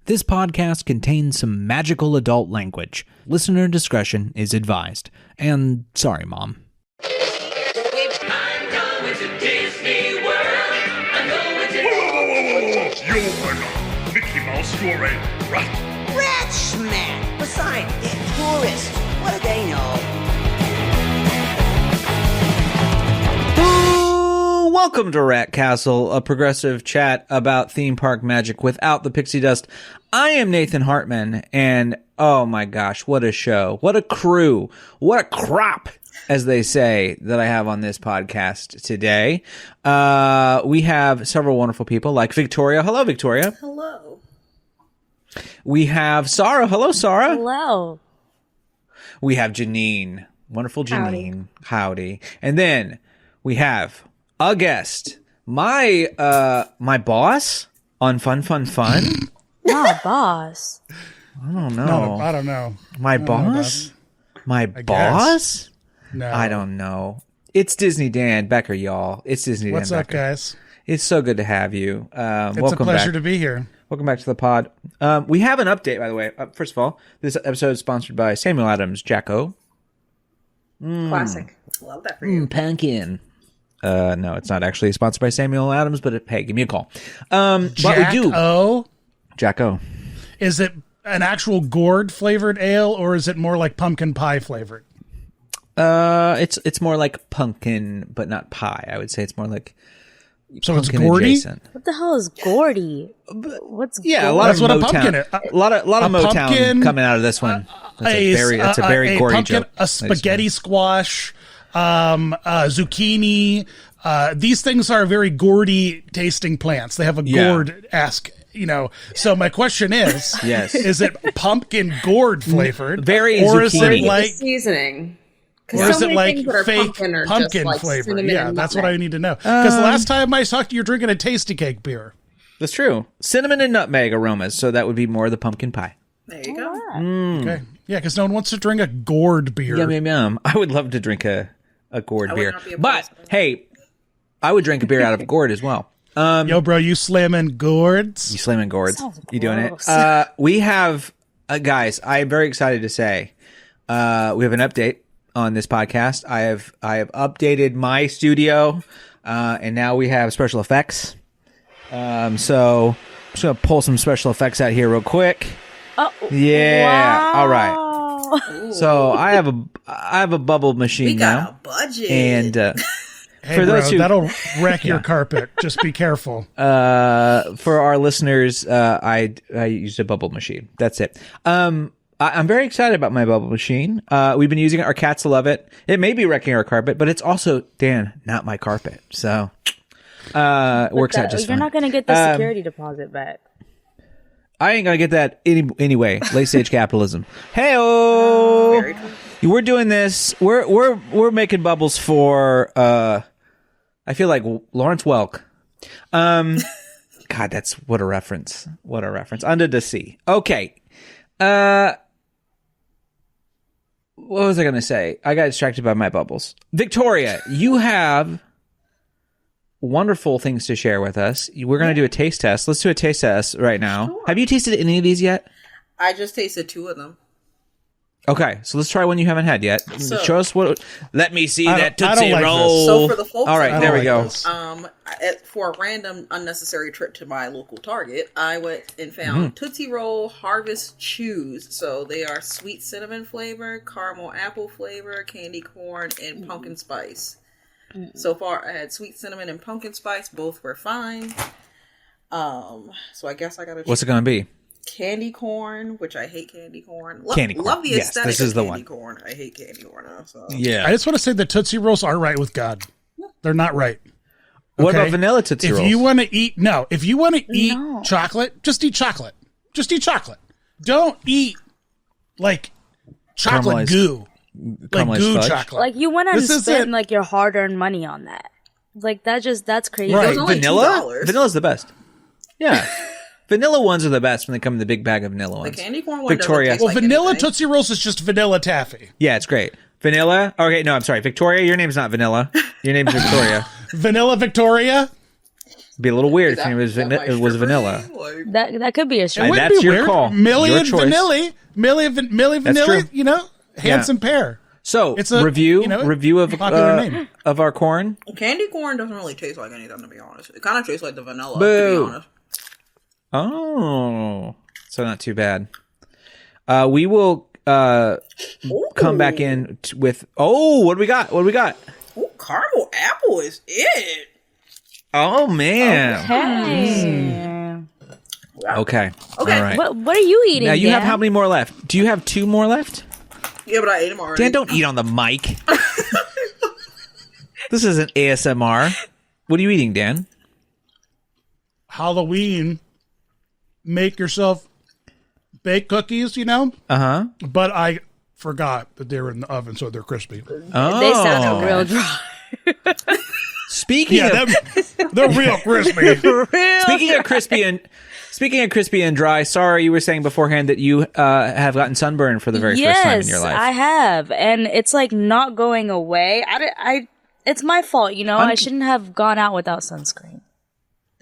This podcast contains some magical adult language. Listener discretion is advised. And sorry, Mom. I'm going to Disney World. I'm going to... Whoa. You are not Mickey Mouse. You're a rat. Rat smack! Besides, they're tourists. What do they know? Welcome to Rat Castle, a progressive chat about theme park magic without the pixie dust. I am Nathan Hartman, and oh my gosh, what a show. What a crew. What a crop, as they say, that I have on this podcast today. We have several wonderful people like Victoria. Hello, Victoria. Hello. We have Sarah. Hello, Sarah. Hello. We have Janine. Wonderful Janine. Howdy. And then we have a guest, my boss on Fun. Not boss. I don't know. No, I don't know. My boss? My boss? No. I don't know. It's Disney Dan Becker, y'all. It's Disney What's Dan up, Becker. guys? It's so good to have you. It's welcome a pleasure back. to be here. Welcome back to the pod. We have an update, by the way. First of all, this episode is sponsored by Samuel Adams Jacko. Classic. Love that for you. Pumpkin. No, it's not actually sponsored by Samuel Adams, but hey, give me a call. What we do? Jacko. Is it an actual gourd flavored ale, or is it more like pumpkin pie flavored? It's more like pumpkin, but not pie. I would say it's more like So it's pumpkin gourdy. adjacent. What the hell is Gordy? What's Yeah, a Gordy? lot That's of what a Motown. pumpkin is. A lot of Motown pumpkin, coming out of this one. That's a very gory pumpkin, joke. a spaghetti squash, zucchini. These things are very gourdy tasting plants. They have a gourd-esque, So my question is, Yes. is it pumpkin gourd flavored? Very or is zucchini. it like, Seasoning. or is it like things that are fake are pumpkin just like flavor? cinnamon Yeah, and that's what nutmeg. I need to know. Because the last time I saw you're drinking a tasty cake beer. That's true. Cinnamon and nutmeg aromas, so that would be more the pumpkin pie. There you go. Okay. Yeah, because no one wants to drink a gourd beer. Yum. I would love to drink a gourd I would beer. not be opposed But, to that. hey, I would drink a beer out of a gourd as well. Yo, bro, you slamming gourds? You slamming gourds. Sounds You doing it? gross. We have, guys, I'm very excited to say, we have an update on this podcast. I have updated my studio, and now we have special effects. So I'm just going to pull some special effects out here real quick. Oh, Yeah. wow. All right. So I have a bubble machine We got now. a budget. And Hey, for bro, those who that'll wreck your carpet. Just be careful. for our listeners, I used a bubble machine. That's it. I'm very excited about my bubble machine. We've been using it. Our cats love it. It may be wrecking our carpet, but it's also, Dan, not my carpet. So it works out just You're fine. not going to get the security deposit back. I ain't gonna get that anyway. Late stage capitalism. Hey-o! Very cool. We're doing this. We're making bubbles for. I feel like Lawrence Welk. God, that's what a reference. What a reference. Under the sea. Okay. What was I gonna say? I got distracted by my bubbles. Victoria, you have wonderful things to share with us. We're going to do a taste test. Let's do a taste test right now. Sure. Have you tasted any of these yet? I just tasted 2 of them. Okay, so let's try one you haven't had yet. So- Show us what. Let me see I that don't Tootsie like Roll. this. So for the folks All right, at there we home, go. this. For a random unnecessary trip to my local Target, I went and found Tootsie Roll Harvest Chews. So they are sweet cinnamon flavor, caramel apple flavor, candy corn, and pumpkin spice. So far, I had sweet cinnamon and pumpkin spice. Both were fine. So I guess I gotta. What's it going to be? Candy corn, which I hate candy corn. Candy corn. Love the Yes, aesthetic this is of the candy one. corn. I hate candy corn now. So. I Yeah. just want to say that Tootsie Rolls aren't right with God. They're not right. What Okay? about vanilla Tootsie If Rolls? you want to eat, if you want to eat No. chocolate, just eat chocolate. Just eat chocolate. Don't eat like chocolate Caramelized- goo. Like caramelized goo fudge? chocolate. Like, you went and This spent isn't- like your hard-earned money on that. Like, that's crazy. Right. Those are only Vanilla? $2. Vanilla's the best. Yeah. Vanilla ones are the best when they come in the big bag of vanilla The ones. candy corn one Victoria. doesn't taste Well, like vanilla anything. Tootsie Rolls is just vanilla taffy. Yeah, it's great. Vanilla? Okay, no, I'm sorry. Victoria, your name's not Vanilla. Your name's Victoria. Vanilla Victoria. Be a little weird if That- it was, that my it was stripper vanilla. name? Like, That could be a It stripper. would that's be your weird. call. Millie Your and choice. Millie Vanilli, true. you know, handsome pair. So It's a review of popular name. of our corn. candy corn doesn't really taste like anything, to be honest. It kind of tastes like the vanilla, Boo. to be honest. Oh, so not too bad. We will come back in with. Oh, what do we got? What do we got? Ooh, caramel apple is it. Oh man. Hey. Okay. All right. What are you eating? Now you have Dan? how many more left? Do you have 2 more left? Yeah, but I ate them already. Dan, don't eat on the mic. This isn't ASMR. What are you eating, Dan? Halloween, make yourself baked cookies, you know? Uh-huh. But I forgot that they were in the oven, so they're crispy. Oh. They sound real dry. Speaking Yeah, of they're real crispy. speaking of crispy and dry, sorry, you were saying beforehand that you have gotten sunburn for the very first time in your life. I have, and it's like not going away. It's my fault, you know. I shouldn't have gone out without sunscreen.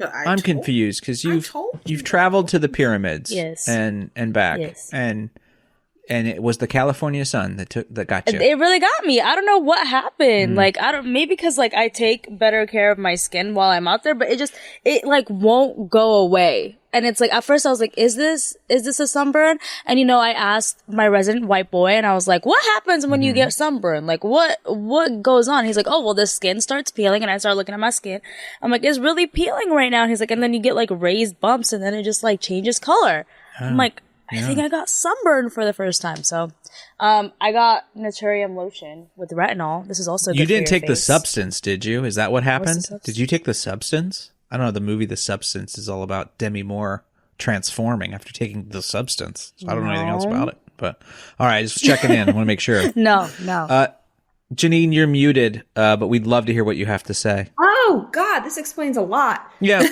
I'm confused because you've traveled to the pyramids, Yes. and back, Yes. and it was the California sun that got you. It really got me. I don't know what happened. Like maybe because like I take better care of my skin while I'm out there, but it like won't go away. And it's like at first I was like, is this a sunburn? And you know, I asked my resident white boy and I was like, what happens when you get sunburn? Like what goes on? He's like, oh well, the skin starts peeling. And I started looking at my skin. I'm like, it's really peeling right now. And he's like, and then you get like raised bumps and then it just like changes color. I'm like, I think I got sunburned for the first time. So, I got Naturium lotion with retinol. This is also good You didn't for your take the face. substance, did you? Is that what happened? substance? Did you take the substance? I don't know. The movie The Substance is all about Demi Moore transforming after taking the substance. So I don't know anything else about it. But all right, just checking in. I want to make sure. No. Janine, you're muted, but we'd love to hear what you have to say. Oh God, this explains a lot. Yeah.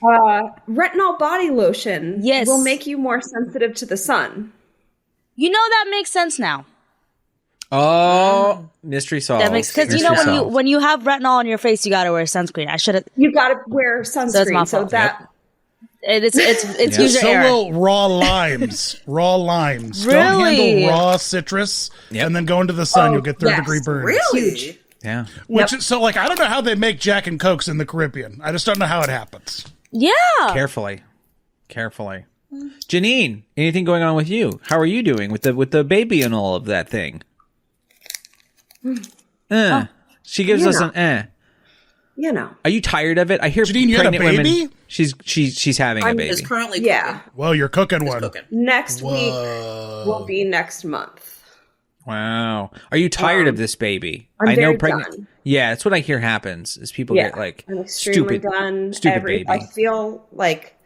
Retinol body lotion Yes. will make you more sensitive to the sun. You know that makes sense now. Oh, mystery solved. That makes because you know when you have retinol on your face, you gotta wear sunscreen. I should have. You got to wear That's my sunscreen, so fault. that It's user So error. will raw limes. Don't Really? handle raw citrus, Yep. and then go into the sun. You'll get third-degree burns. Really? Yeah. Which is, so, like, I don't know how they make Jack and Cokes in the Caribbean. I just don't know how it happens. Yeah. Carefully. Janine, anything going on with you? How are you doing with the baby and all of that thing? She gives us an you know. Are you tired of it? I hear Janine, you had a pregnant baby? women. She's having a baby. It's currently Yeah. Well, you're cooking one. cooking. Next week will be next month. Wow. Are you tired of this baby? I'm I know very pregnant. done. Yeah, that's what I hear happens. Is people get like I'm extremely stupid, done. stupid baby. I feel like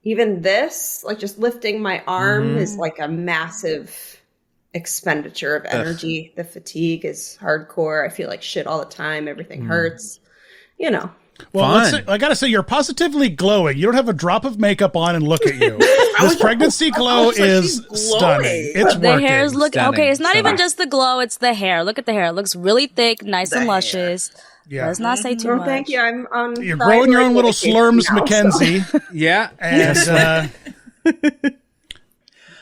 even this, like just lifting my arm, Mm-hmm. is like a massive expenditure of energy. The fatigue is hardcore. I feel like shit all the time. Everything hurts. You know. Well, Fun. I gotta say, you're positively glowing. You don't have a drop of makeup on, and look at you. This pregnancy glow was like, is she's glowing. stunning. It's The working. hair's look Stunning. okay. It's not Stunning. even just the glow; it's the hair. Look at the hair; it looks really thick, nice and hair. luscious. Yeah. Let's not say too Well, much. thank you. I'm on. You're growing your own little thyroid slurms, medication now, so- Mackenzie, Yeah.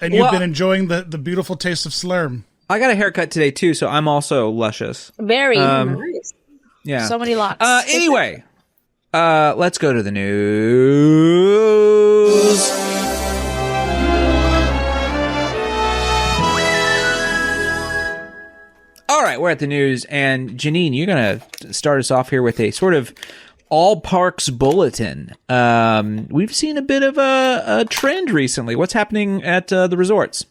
and you've Well- been enjoying the beautiful taste of slurm. I got a haircut today too, so I'm also luscious. Very. Nice. Yeah. So many locks. Anyway, let's go to the news. All right, we're at the news, and Janine, you're going to start us off here with a sort of all parks bulletin. We've seen a bit of a trend recently. What's happening at the resorts?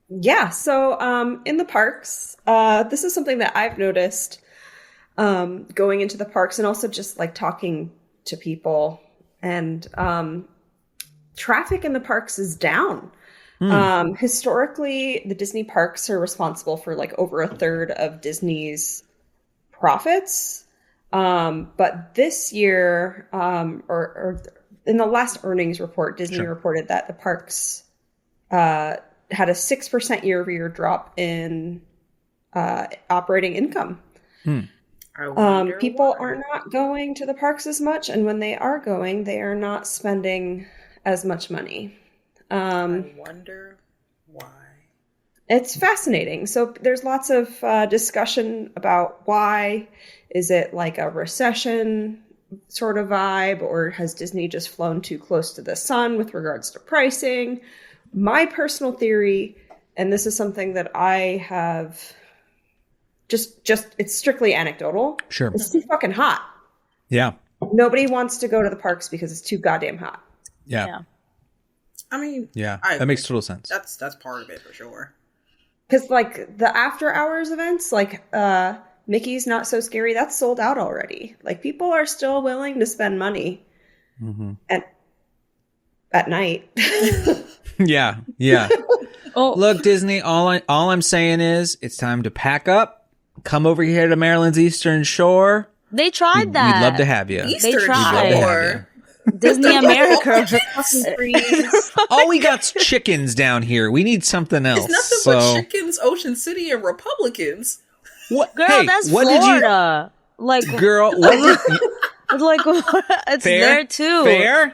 Yeah. So in the parks, this is something that I've noticed going into the parks and also just like talking to people, and traffic in the parks is down. Historically, the Disney parks are responsible for like over a third of Disney's profits. But this year, or in the last earnings report, Disney reported that the parks had a 6% year-over-year drop in operating income. I wonder People why. are not going to the parks as much, and when they are going, they are not spending as much money. I wonder why. It's fascinating. So there's lots of discussion about why. Is it like a recession sort of vibe, or has Disney just flown too close to the sun with regards to pricing? My personal theory, and this is something that I have just it's strictly anecdotal. Sure. It's too fucking hot. Yeah. Nobody wants to go to the parks because it's too goddamn hot. Yeah. Yeah. I mean, Yeah. I That makes agree. total sense. That's part of it for sure. Because like the after hours events, like Mickey's Not So Scary, that's sold out already. Like people are still willing to spend money at night. Yeah. Yeah. Oh, Look, Disney, all I'm saying is it's time to pack up, come over here to Maryland's Eastern Shore. they tried that. We'd love to have you. Eastern tried. Shore. Disney America. All we got's chickens down here. We need something else. It's nothing so, but chickens, Ocean City, and Republicans. what? Girl, hey, that's what Florida. Like, did you, girl? What did you, like it's fair? there too. Fair.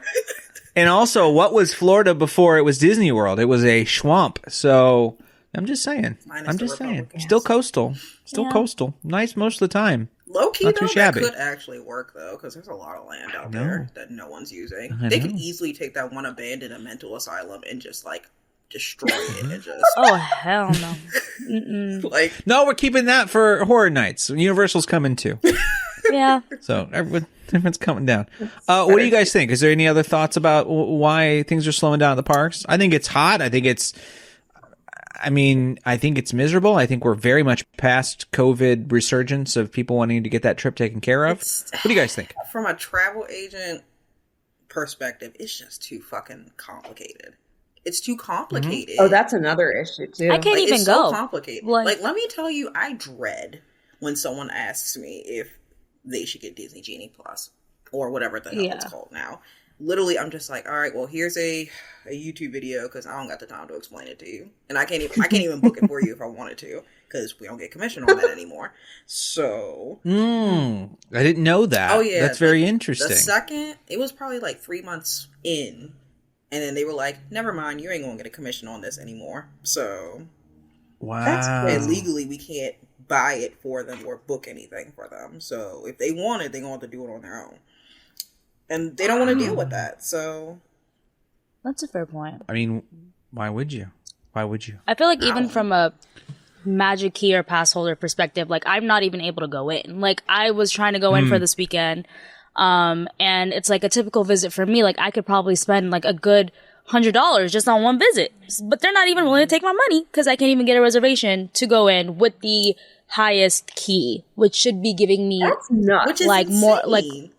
And also, what was Florida before it was Disney World? It was a swamp. So I'm just saying. Minus I'm the just saying. Republicans. Still coastal. Still Yeah. coastal. Nice most of the time. Low key Not though, too that shabby. could actually work though, because there's a lot of land out know. there that no one's using. I They know. could easily take that one abandoned mental asylum and just like destroy it and just Oh hell no. Mm-mm. like No, we're keeping that for horror nights. Universal's coming too. Yeah. So everyone's coming down. What do you guys think? Is there any other thoughts about why things are slowing down at the parks? I think it's hot. I think it's miserable. I think we're very much past COVID resurgence of people wanting to get that trip taken care of. What do you guys think? from a travel agent perspective, it's just too fucking complicated. It's too complicated. Oh, that's another issue too. I can't even it's go. so complicated. Like- Like, let me tell you, I dread when someone asks me if they should get Disney Genie Plus or whatever the hell it's Yeah. called now. Literally, I'm just like, all right, well, here's a YouTube video because I don't got the time to explain it to you, and I can't even book it for you if I wanted to because we don't get commission on that anymore. So, I didn't know that. oh yeah, That's very the interesting. second it was probably like 3 months in, and then they were like, never mind, you ain't gonna get a commission on this anymore. So, Wow. and legally we can't buy it for them or book anything for them. So if they want it, they're going to have to do it on their own. And they don't want to deal with that. So That's a fair point. I mean, why would you? Why would you? I feel like even from a Magic Key or pass holder perspective, like I'm not even able to go in. Like I was trying to go in for this weekend, and it's like a typical visit for me. Like I could probably spend like a good $100 just on one visit, but they're not even willing to take my money because I can't even get a reservation to go in with the highest key, which should be giving me That's nuts. which is like more like insane.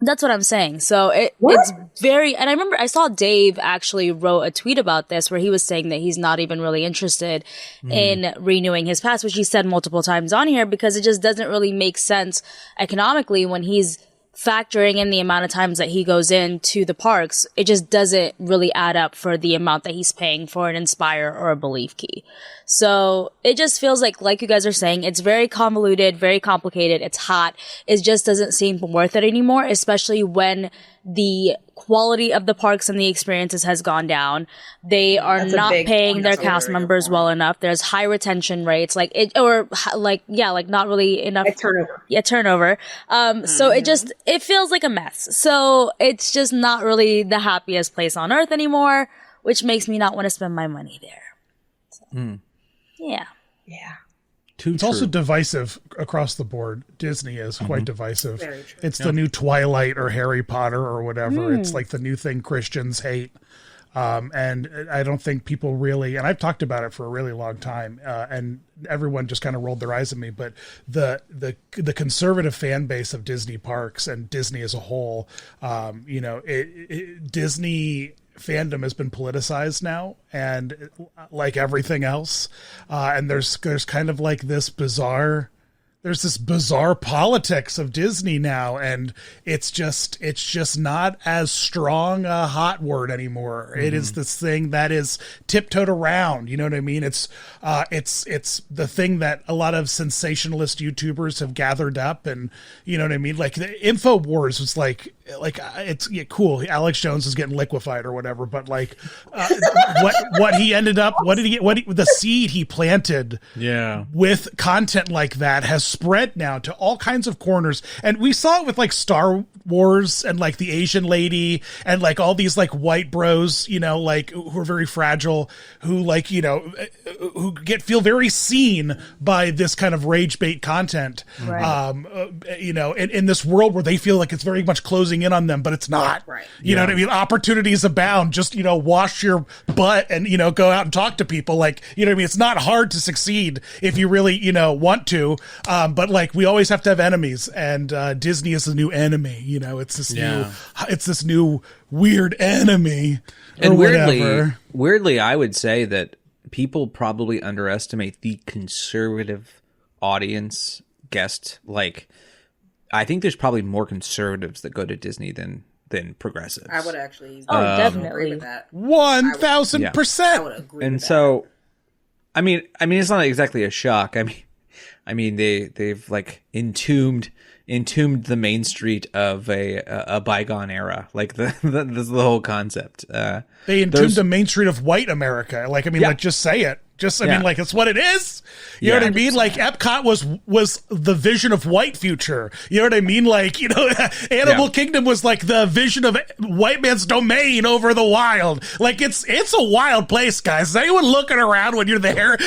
that's what I'm saying. So it's very, and I remember I saw Dave actually wrote a tweet about this where he was saying that he's not even really interested in renewing his pass, which he said multiple times on here because it just doesn't really make sense economically when he's factoring in the amount of times that he goes into the parks. It just doesn't really add up for the amount that he's paying for an Inspire or a Believe key. So it just feels like you guys are saying, it's very convoluted, very complicated. It's hot. It just doesn't seem worth it anymore, especially when the quality of the parks and the experiences has gone down. They are That's a not big paying point. their That's a cast very good members point. well enough. There's high retention rates, not really enough. Like turnover. Yeah, turnover. So it feels like a mess. So it's just not really the happiest place on earth anymore, which makes me not want to spend my money there. So, yeah. Yeah. Too It's also divisive across the board. Disney is quite divisive. Very true. It's the new Twilight or Harry Potter or whatever. It's like the new thing Christians hate. And I don't think people really, and I've talked about it for a really long time, and everyone just kind of rolled their eyes at me, but the conservative fan base of Disney parks and Disney as a whole, Disney fandom has been politicized now, and like everything else, and there's kind of like this bizarre there's this bizarre politics of Disney now, and it's just not as strong a hot word anymore. Mm-hmm. It is this thing that is tiptoed around. You know what I mean? It's the thing that a lot of sensationalist YouTubers have gathered up, and you know what I mean? Like the InfoWars was like it's cool. Alex Jones is getting liquefied or whatever, but like what he ended up, the seed he planted with content like that has spread now to all kinds of corners. And we saw it with like Star Wars and like the Asian lady and like all these like white bros, you know, like who are very fragile, who like, you know, who feel very seen by this kind of rage bait content. Right. You know, in this world where they feel like it's very much closing in on them, but it's not. Right. You know what I mean? Opportunities abound. Just, you know, wash your butt and, you know, go out and talk to people. Like, you know what I mean? It's not hard to succeed if you really, you know, want to. But like, we always have to have enemies, and Disney is the new enemy. You know, it's this new weird enemy. And weirdly, I would say that people probably underestimate the conservative audience guest. Like, I think there's probably more conservatives that go to Disney than progressives. I would actually definitely agree with that. 1,000%. I would agree and with so, that. I mean, it's not exactly a shock. I mean, they've like entombed the main street of a bygone era. Like this is the whole concept. They entombed the main street of white America. Like, I mean, like, just say it. I mean, like, it's what it is. You know what I mean? Like, Epcot was the vision of white future. You know what I mean? Like, you know, Animal Kingdom was like the vision of white man's domain over the wild. Like, it's a wild place, guys. Is anyone looking around when you're there?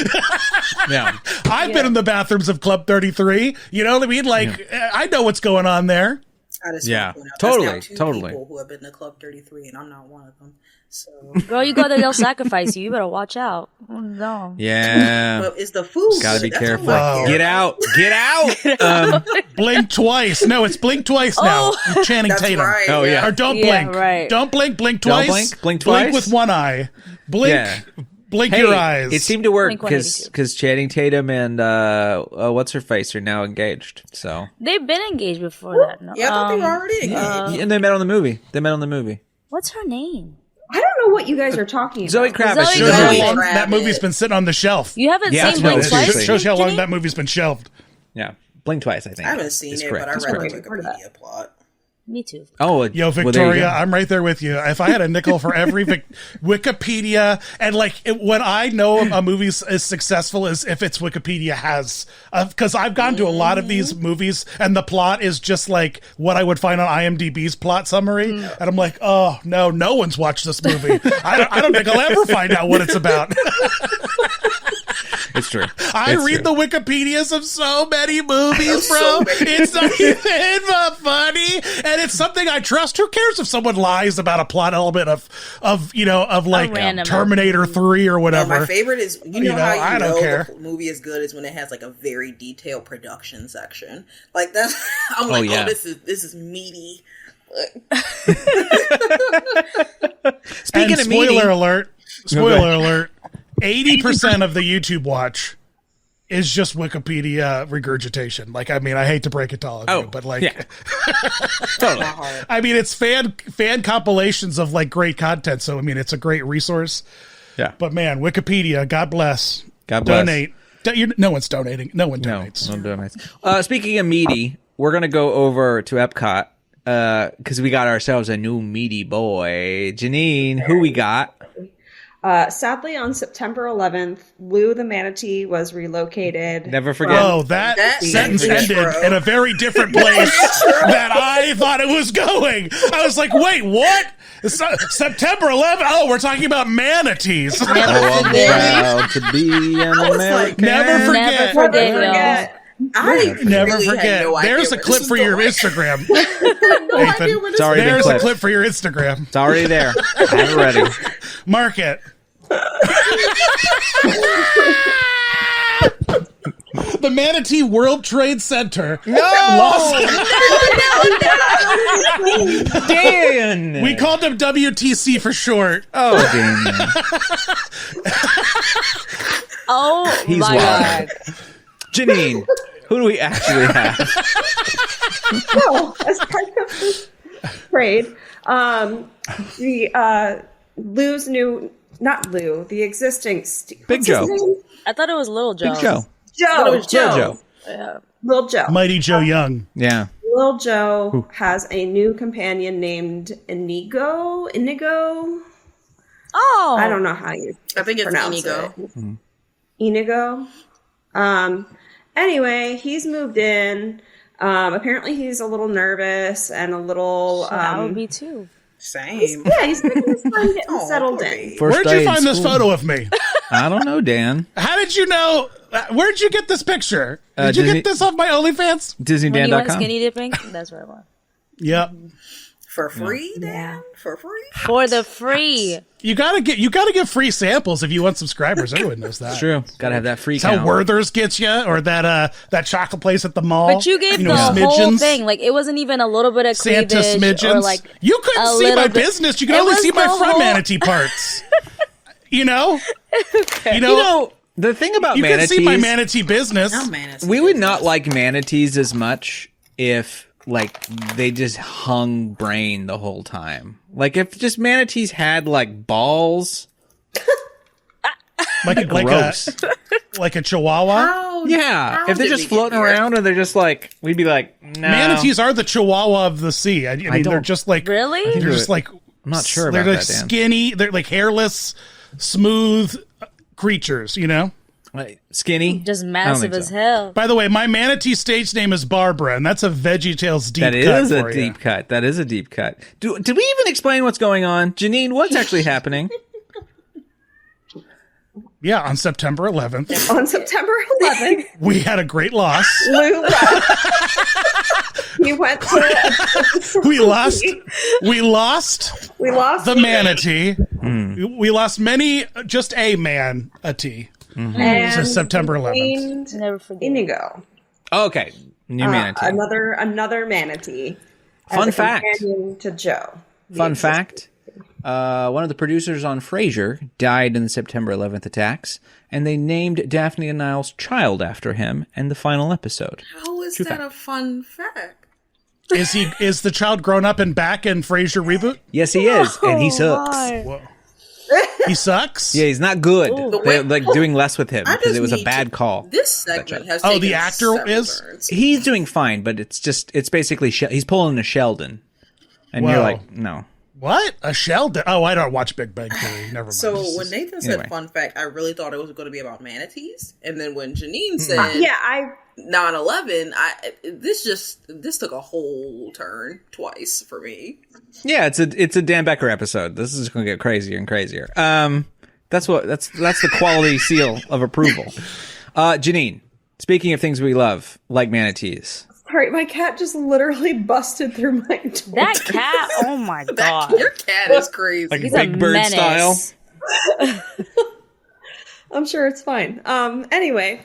I've been in the bathrooms of Club 33. You know what I mean? Like, I know what's going on there. Totally. People who have been to Club 33, and I'm not one of them. So, girl, you go there, they'll sacrifice you. You better watch out. Oh, no. Yeah. Well, is the food? Gotta be careful. Get out. Blink twice. No, it's blink twice now. You're Channing Tatum. Right, oh yeah. Or don't blink. Right. Don't blink. Blink twice. Blink twice. Blink with one eye. Blink. Blink your eyes. It seemed to work because Channing Tatum and what's her face are now engaged. So they've been engaged before that. No? Yeah, I thought they were already engaged. And they met on the movie. What's her name? I don't know what you guys are talking about. Zoe Kravitz. Zoe Shows you how Kravitz. long that movie's been sitting on the shelf. You haven't seen Blink Twice? Shows you how long that movie's been shelved. Yeah, Blink Twice. I think I haven't seen it, but I read the Wikipedia plot. Me too. Oh, yo, Victoria, I'm right there with you. If I had a nickel for every Wikipedia, and like when I know a movie's as successful as if it's Wikipedia has, because I've gone to a lot of these movies, and the plot is just like what I would find on IMDb's plot summary, and I'm like, oh no one's watched this movie. I don't think I'll ever find out what it's about. It's true. I read the Wikipedias of so many movies, bro. It's not even funny, and it's something I trust. Who cares if someone lies about a plot element of like Terminator 3 or whatever? No, my favorite is how you I don't care. The movie is good is when it has like a very detailed production section. Like that's I'm like, this is meaty. Speaking of spoiler alert. 80% of the YouTube watch is just Wikipedia regurgitation. Like, I mean, I hate to break it to all of you, but like, totally. I mean, it's fan compilations of like great content. So, I mean, it's a great resource. Yeah. But man, Wikipedia, God bless. Donate. No one's donating. No one donates. No one donates. Speaking of meaty, we're going to go over to Epcot because we got ourselves a new meaty boy. Janine, who we got? Sadly, on September 11th, Lou the Manatee was relocated. Never forget. Oh, that sentence ended in a very different place that I thought it was going. I was like, wait, what? September 11th? Oh, we're talking about manatees. I'm proud to be an American. Never forget. I never really forget. No There's a clip for your Instagram. Nathan, there's a clip for your Instagram. It's already there. I have it ready. Mark it. The Manatee World Trade Center. No! Dan! We called them WTC for short. Oh, Dan. Oh, He's my wild. God. Janine, Who do we actually have? So, as part of this trade, Lou's new, not Lou, the existing Big Joe. I thought it was Little Joe. Big Joe. Joe. Joe. Yeah. Lil Joe. Mighty Joe Young. Yeah. Lil Joe has a new companion named Inigo. Oh. I don't know how you I think it's pronounce Inigo. it. Inigo. Anyway, he's moved in. Apparently he's a little nervous and a little I would be too. Same. yeah, he's making his time getting settled poor in. baby. First Where'd day you in find this school. photo of me? I don't know, Dan. How did you know? Where'd you get this picture? Did you Disney- get this off my OnlyFans? When you went DisneyDan.com. skinny dipping, that's where I went. Yep. For free, Dan? For free? For the free. You gotta get free samples if you want subscribers. Everyone knows that. It's true. Got to have that free That's how count. Werther's gets you, or that chocolate place at the mall. But you gave know, the whole Smidgens. thing. Like, it wasn't even a little bit of Santa cleavage smidgens. or like You couldn't a see my little bit- business. You could It only was see my the front whole- manatee parts. You know. You know, the thing about You can manatees, see my manatee business. No, man. It's we would not like manatees as much if like they just hung brain the whole time. Like if just manatees had like balls. like Gross. a chihuahua. How- Yeah, how if they're did just we get floating here? around and they're just like, we'd be like, no. Manatees are the chihuahua of the sea. I mean, they're don't- just like Really? They're just like I'm not sure they're about like that, Dan. skinny. They're like hairless, smooth creatures. You know. Like, skinny. just I don't massive think as so. hell. By the way, my manatee stage name is Barbara, and that's a VeggieTales deep That cut is a for deep you. cut. That is a deep cut. Did we even explain what's going on? Janine, what's actually happening? Yeah, on September 11th, On September 11th, we had a great loss. Lou left. He went to We lost. We lost we lost the manatee. Hmm. We lost many. Just a manatee. and Since September 11th. named Never forget. Inigo. Okay, new manatee. Another manatee. Fun as a fact. companion to Joe. Fun fact. One of the producers on Frasier died in the September 11th attacks, and they named Daphne and Niles' child after him in the final episode. How is that a fun fact? Is the child grown up and back in Frasier reboot? Yes, he is, and he sucks. Whoa. He sucks. Yeah, he's not good. They're wait. like doing less with him I because just it was a need bad to- call. This segment has Oh, taken the actor several is? turns. He's doing fine, but it's basically he's pulling a Sheldon, and you're Wow. like, no. What? A Sheldon? Oh, I don't watch Big Bang Theory. Never mind. So when Nathan said Anyway. fun fact, I really thought it was going to be about manatees, and then when Janine said Yeah, I 9/11, this took a whole turn twice for me. Yeah, it's a Dan Becker episode. This is going to get crazier and crazier. That's the quality seal of approval. Janine, speaking of things we love, like manatees. sorry, my cat just literally busted through my door. That cat, oh my god. Your cat is crazy. Like He's Big a Bird menace. style. I'm sure it's fine. Anyway,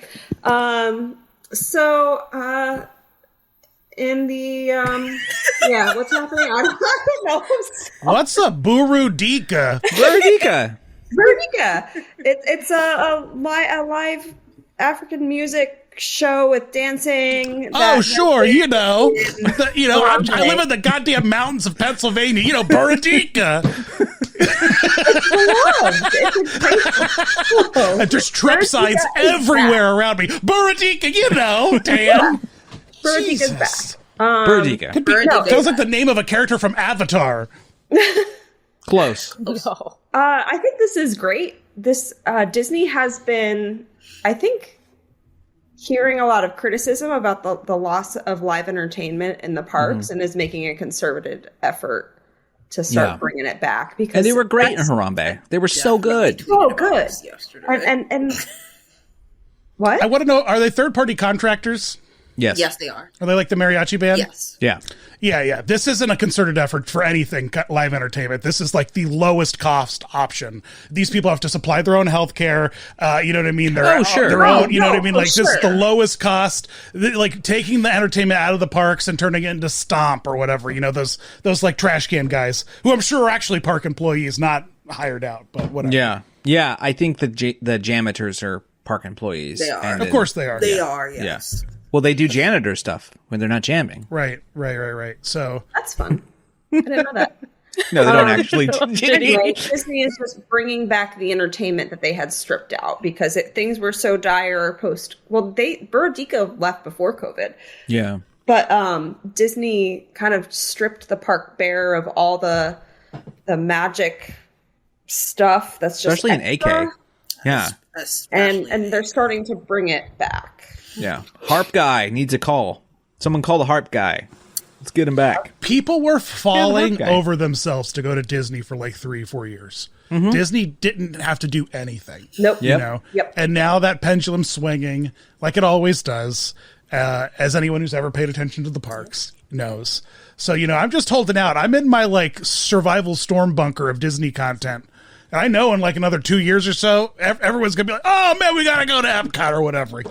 so in the yeah, what's happening? I don't know. What's a Burudika? Veronica. Veronica. It's a live African music show with dancing. Oh, that- sure. You know, I live in the goddamn mountains of Pennsylvania. You know, Burudika. It's a great show. And there's trip signs everywhere around me. Burudika, you know, Dan. Veronica's Jesus. back. Veronica. Veronica. Sounds like the name of a character from Avatar. Close. No. I think this is great. This Disney has been, I think, hearing a lot of criticism about the loss of live entertainment in the parks and is making a concerted effort to start Yeah. bringing it back because And they were great in that's Harambe. They were so good. so good. Yesterday. And what? I want to know, are they third-party contractors? Yes. Yes, they are. Are they like the mariachi band? Yes. Yeah. Yeah. This isn't a concerted effort for anything live entertainment. This is like the lowest cost option. These people have to supply their own health care. You know what I mean? Oh, sure. Their own, you know what I No, mean? for Like this is the sure. lowest cost, like taking the entertainment out of the parks and turning it into Stomp or whatever. You know, those like trash can guys who I'm sure are actually park employees, not hired out, but whatever. Yeah. Yeah. I think the janitors are park employees. They are. and Of course they are. They Yeah. are, yes. Well, they do janitor stuff when they're not jamming. Right. So That's fun. I didn't know that. No, they don't actually. Anyway, Disney is just bringing back the entertainment that they had stripped out because things were so dire post. Well, Buradica left before COVID, Yeah. but Disney kind of stripped the park bare of all the magic stuff. That's just Especially in extra, AK. Yeah. and they're starting to bring it back. Yeah. Harp guy needs a call. Someone call the harp guy. Let's get him back. people were falling guy. over themselves to go to Disney for like 3-4 years. Disney didn't have to do anything. Nope. Yep. You know? Yep. And now that pendulum's swinging like it always does, as anyone who's ever paid attention to the parks knows. So, I'm just holding out. I'm in my like survival storm bunker of Disney content. And I know in like another 2 years or so, everyone's going to be like, oh man, we got to go to Epcot or whatever,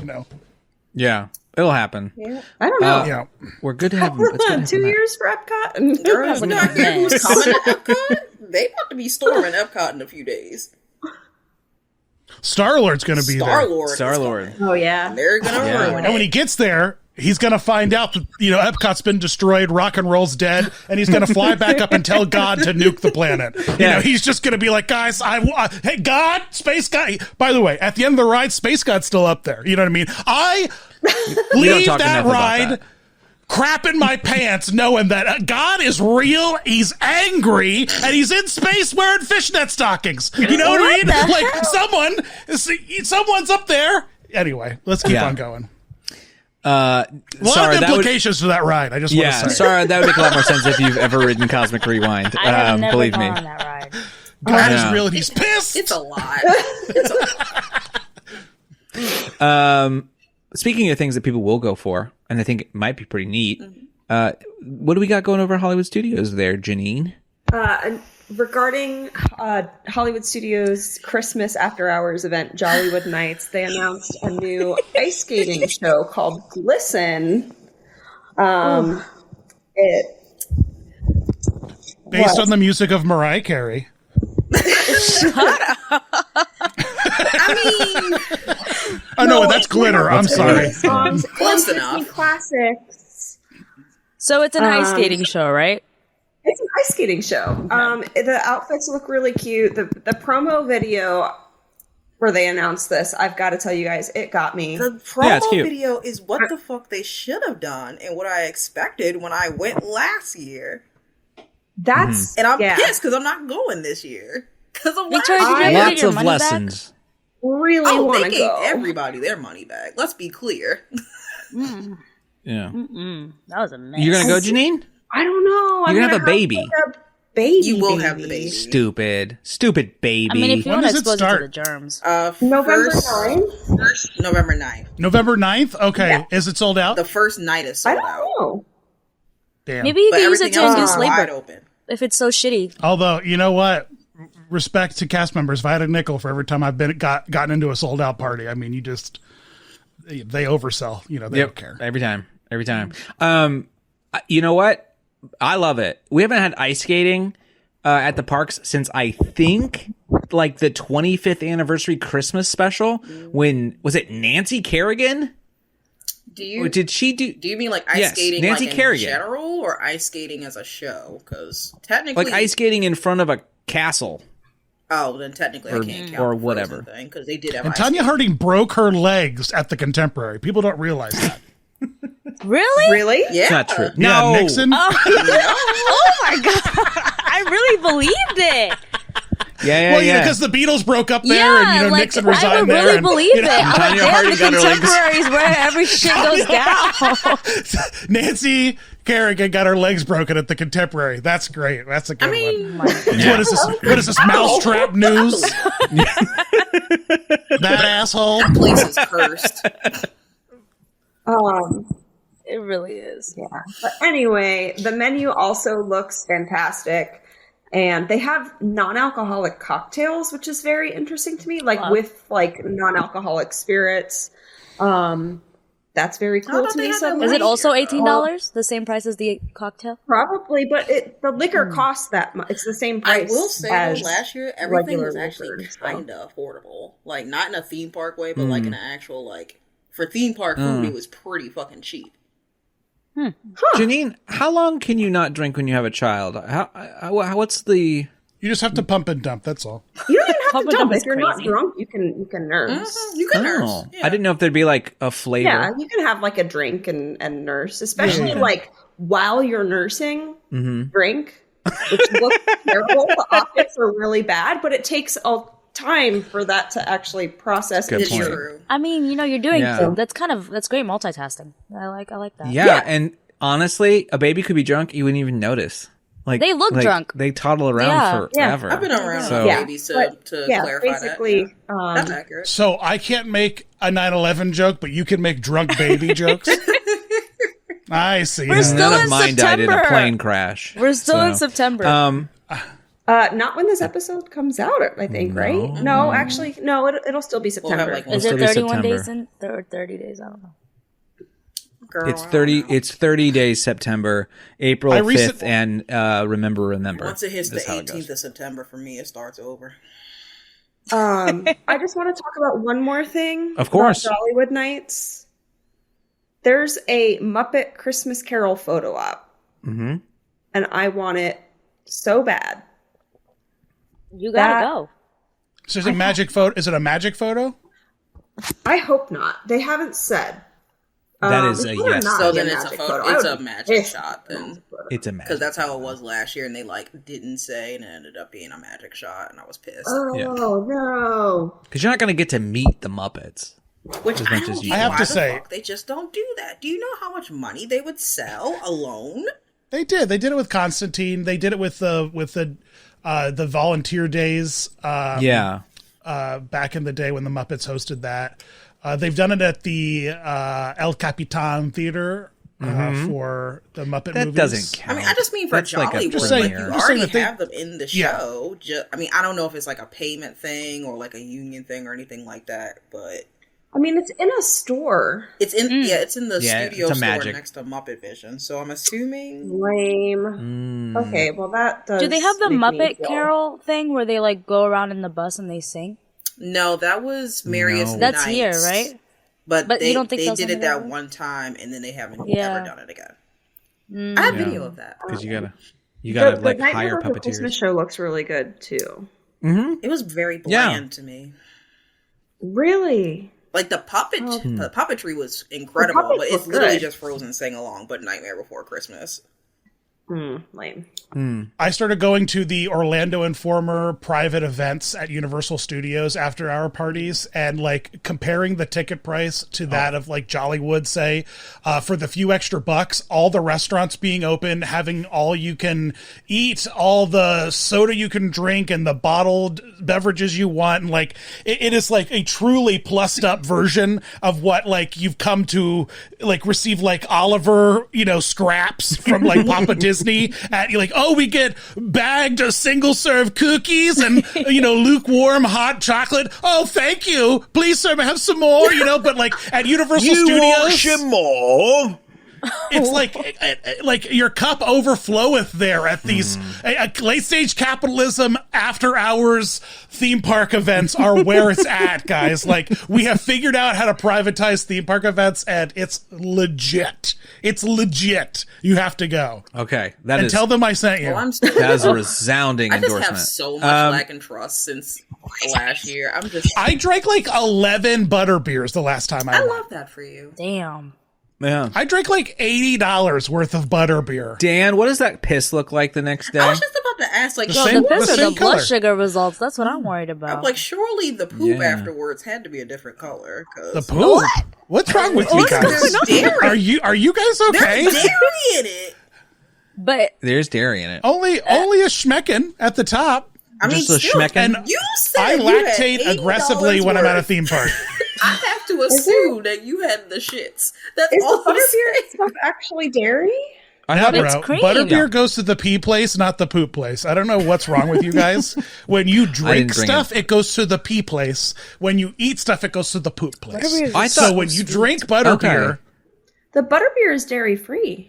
Yeah. It'll happen. Yeah. I don't know. Yeah. We're good to have him. It's good to have 2 him back. years for Epcot. There's no idea who's coming to Epcot. They about to be storming Epcot in a few days. Star-Lord's going to be there. Star-Lord. is Star-Lord. coming. Oh yeah. They're going to ruin And it. when he gets there, he's going to find out that, Epcot's been destroyed, rock and roll's dead, and he's going to fly back up and tell God to nuke the planet. He's just going to be like, guys, hey, God, Space God. By the way, at the end of the ride, Space God's still up there. You know what I mean? I leave talk that enough about ride that. crap in my pants knowing that God is real, he's angry, and he's in space wearing fishnet stockings. You know what I mean? Like, someone's up there. Anyway, let's keep on going. A lot of implications to that ride. I just want to say. Sorry, that would make a lot more sense if you've ever ridden Cosmic Rewind. I have never believe gone me. on that ride. God Yeah. is real and he's pissed. It's a lot. It's a lot. Speaking of things that people will go for, and I think it might be pretty neat, what do we got going over at Hollywood Studios there, Janine? Regarding Hollywood Studios' Christmas After Hours event, Jollywood Nights, they announced a new ice skating show called Glisten. Based on the music of Mariah Carey. Oh no, that's glitter. I'm sorry. Songs Close and enough. Disney classics. So it's an ice skating show, right? It's an ice skating show. The outfits look really cute. The promo video where they announced this, I've got to tell you guys, it got me. The Yeah, promo it's cute. video is what the fuck they should have done and what I expected when I went last year. That's And I'm pissed because I'm not going this year. Because of last Victoria, did you year. ever get Lots your of money back? lessons. really Oh, want they to gave go. everybody their money back. Let's be clear. Yeah. That was a mess. You're going to go, Janine? I don't know. You're gonna have a baby. Baby. You will have the baby. Stupid baby. I mean, if you When want to does it expose it to start? the germs. November First- 9th? November 9th. November 9th? Okay. Is it sold out? The first night is I sold don't out. know. Damn. Maybe you But can use it everything to else induce is wide labor open. if it's so shitty. Although, you know what? Respect to cast members. If I had a nickel for every time I've gotten into a sold out party, I mean, they oversell. They don't care. Every time. You know what? I love it. We haven't had ice skating at the parks since I think like the 25th anniversary Christmas special. When was it Nancy Kerrigan? Do Or did she do? you mean like ice Yes, skating Nancy like in Kerrigan. general or ice skating as a show? Because technically, Like ice skating in front of a castle. oh, then technically I can't count or the whatever. thing because they did have And ice Tanya skating. Harding broke her legs at the Contemporary. People don't realize that. Really? Really? Yeah, It's not true. Yeah, No, Nixon. Oh my god! I really believed it. Yeah, Well, yeah. because the Beatles broke up there, Yeah, and like, Nixon I resigned would there. really and, believe you know, it. I'm Tanya like, Harding damn, got the her legs- contemporaries where every shit goes down. Nancy Kerrigan got her legs broken at the Contemporary. That's great. That's a good I mean, one. What is this? What is this? Mousetrap news? That asshole. place is cursed. It really is. Yeah. But anyway, the menu also looks fantastic. And they have non-alcoholic cocktails, which is very interesting to me, like with like non-alcoholic spirits. That's very cool thought to they me. had So that Is it also Last year, $18? The same price as the cocktail? probably, but the liquor costs that much. It's the same I price. will say as though, last year everything regular was actually liquor, so. kind of affordable. Like not in a theme park way, but like in an actual like For theme park food, it was pretty fucking cheap. Janine, how long can you not drink when you have a child? What's the... You just have to pump and dump. That's all. You don't even have Pump to and dump. dump is If you're not crazy. drunk, you can nurse. You can nurse. Oh, Yeah. I didn't know if there'd be like a flavor. Yeah, you can have like a drink and nurse, especially like while you're nursing, drink, which looks terrible. The optics are really bad, but it takes a time for that to actually process. Good and point. do. True. I mean, you're doing Yeah. food. That's great multitasking. I like that. Yeah, and honestly, a baby could be drunk, you wouldn't even notice. Like They look drunk. They toddle around forever. I've been around So- babies to clarify basically, that. That's accurate. So I can't make a 9/11 joke, but you can make drunk baby jokes. I see. We're now. still None in of mine died in a September. plane crash. We're still in So, September. not when this episode comes out, I think, right? No, actually, no. It'll still be September. like, Is it'll it still be 31 days September. or 30 days? I don't know. Girl, It's I don't 30. know. It's 30 days September, April I 5th, and remember. Once it hits the is how it 18th goes. of September, for me, it starts over. I just want to talk about one more thing. Of course. about Dollywood Nights. There's a Muppet Christmas Carol photo op, and I want it so bad. You gotta That- go. So is it magic photo? Is it a magic photo? I hope not. They haven't said. That is it a better yes. not So be then it's a magic photo. I It's would a be magic pissed shot then. It's a Because magic. that's how it was last year, and they didn't say, and it ended up being a magic shot, and I was pissed. Oh Yeah. no! Because you're not going to get to meet the Muppets. Which as I much don't as you get I have why to the say- fuck they just don't do that. Do you know how much money they would sell alone? They did. They did it with Constantine. They did it with the volunteer days. Yeah. Back in the day when the Muppets hosted that. They've done it at the El Capitan Theater for the Muppet That movies. doesn't count. I mean, I just mean for That's like a Jollywood. Just saying- Like, premiere. you just saying already that they- have them in the Yeah. show. I mean, I don't know if it's like a payment thing or like a union thing or anything like that, but I mean, it's in a store. it's in it's in the Yeah, studio it's a store Magic. next to Muppet Vision. So I'm assuming Lame. Okay, well that does. Do they have the make me Muppet feel- Carol thing where they like go around in the bus and they sing? no, that was Marius No. That's Nights. here, right? But But you they, don't think they that's did it something that they- one time, and then they haven't Yeah. ever done it again. I have video of that. Because you gotta The like Nightmare hire Before Christmas puppeteers. show looks really good too. It was very bland to me. Really? Like the puppetry was The incredible, puppets but it's look literally good. just Frozen sing along, but Nightmare Before Christmas. Lame. I started going to the Orlando Informer private events at Universal Studios after hour parties and like comparing the ticket price to that of like Jollywood, say, for the few extra bucks, all the restaurants being open, having all you can eat, all the soda you can drink and the bottled beverages you want. And like, it is like a truly plussed up version of what like you've come to like receive like Oliver, scraps from like Papa Disney at like, oh, we get bagged single serve cookies and, lukewarm hot chocolate. Oh, thank you. Please, sir, may I have some more, but like at Universal Studios. more? It's like your cup overfloweth there at these late stage capitalism after hours theme park events are where it's at, guys. Like we have figured out how to privatize theme park events and it's legit. It's legit. You have to go. Okay, that And is tell them I sent you. Well, I'm still. that is a resounding I just endorsement. have so much lack in trust since last year. I drank like 11 butter beers the last time I I went. love that for you. Damn. Yeah. I drank like $80 worth of butter beer. Dan, what does that piss look like the next day? I was just about to ask, like, The Yo, same- the piss the or same the blood color. sugar results. That's what I'm worried I'm about. like, surely the poop Yeah. afterwards had to be a different color. The Cause poop? What's wrong with you guys? there's dairy. Are you guys okay? There's dairy in it. but There's dairy in it. Only a schmecken at the top. I mean, Just a still, schmecken? And you said I you had lactate $80 aggressively when I'm at a worth. theme park. I have to assume that you had the shits. That's Is all the I'm butterbeer saying. stuff actually dairy? I have it's it. cream. Butterbeer goes to the pee place, not the poop place. I don't know what's wrong with you guys. When you drink bring stuff, it goes to the pee place. When you eat stuff, it goes to the poop place. Butterbeer I So thought- when you drink butterbeer, Okay. The butterbeer is dairy free.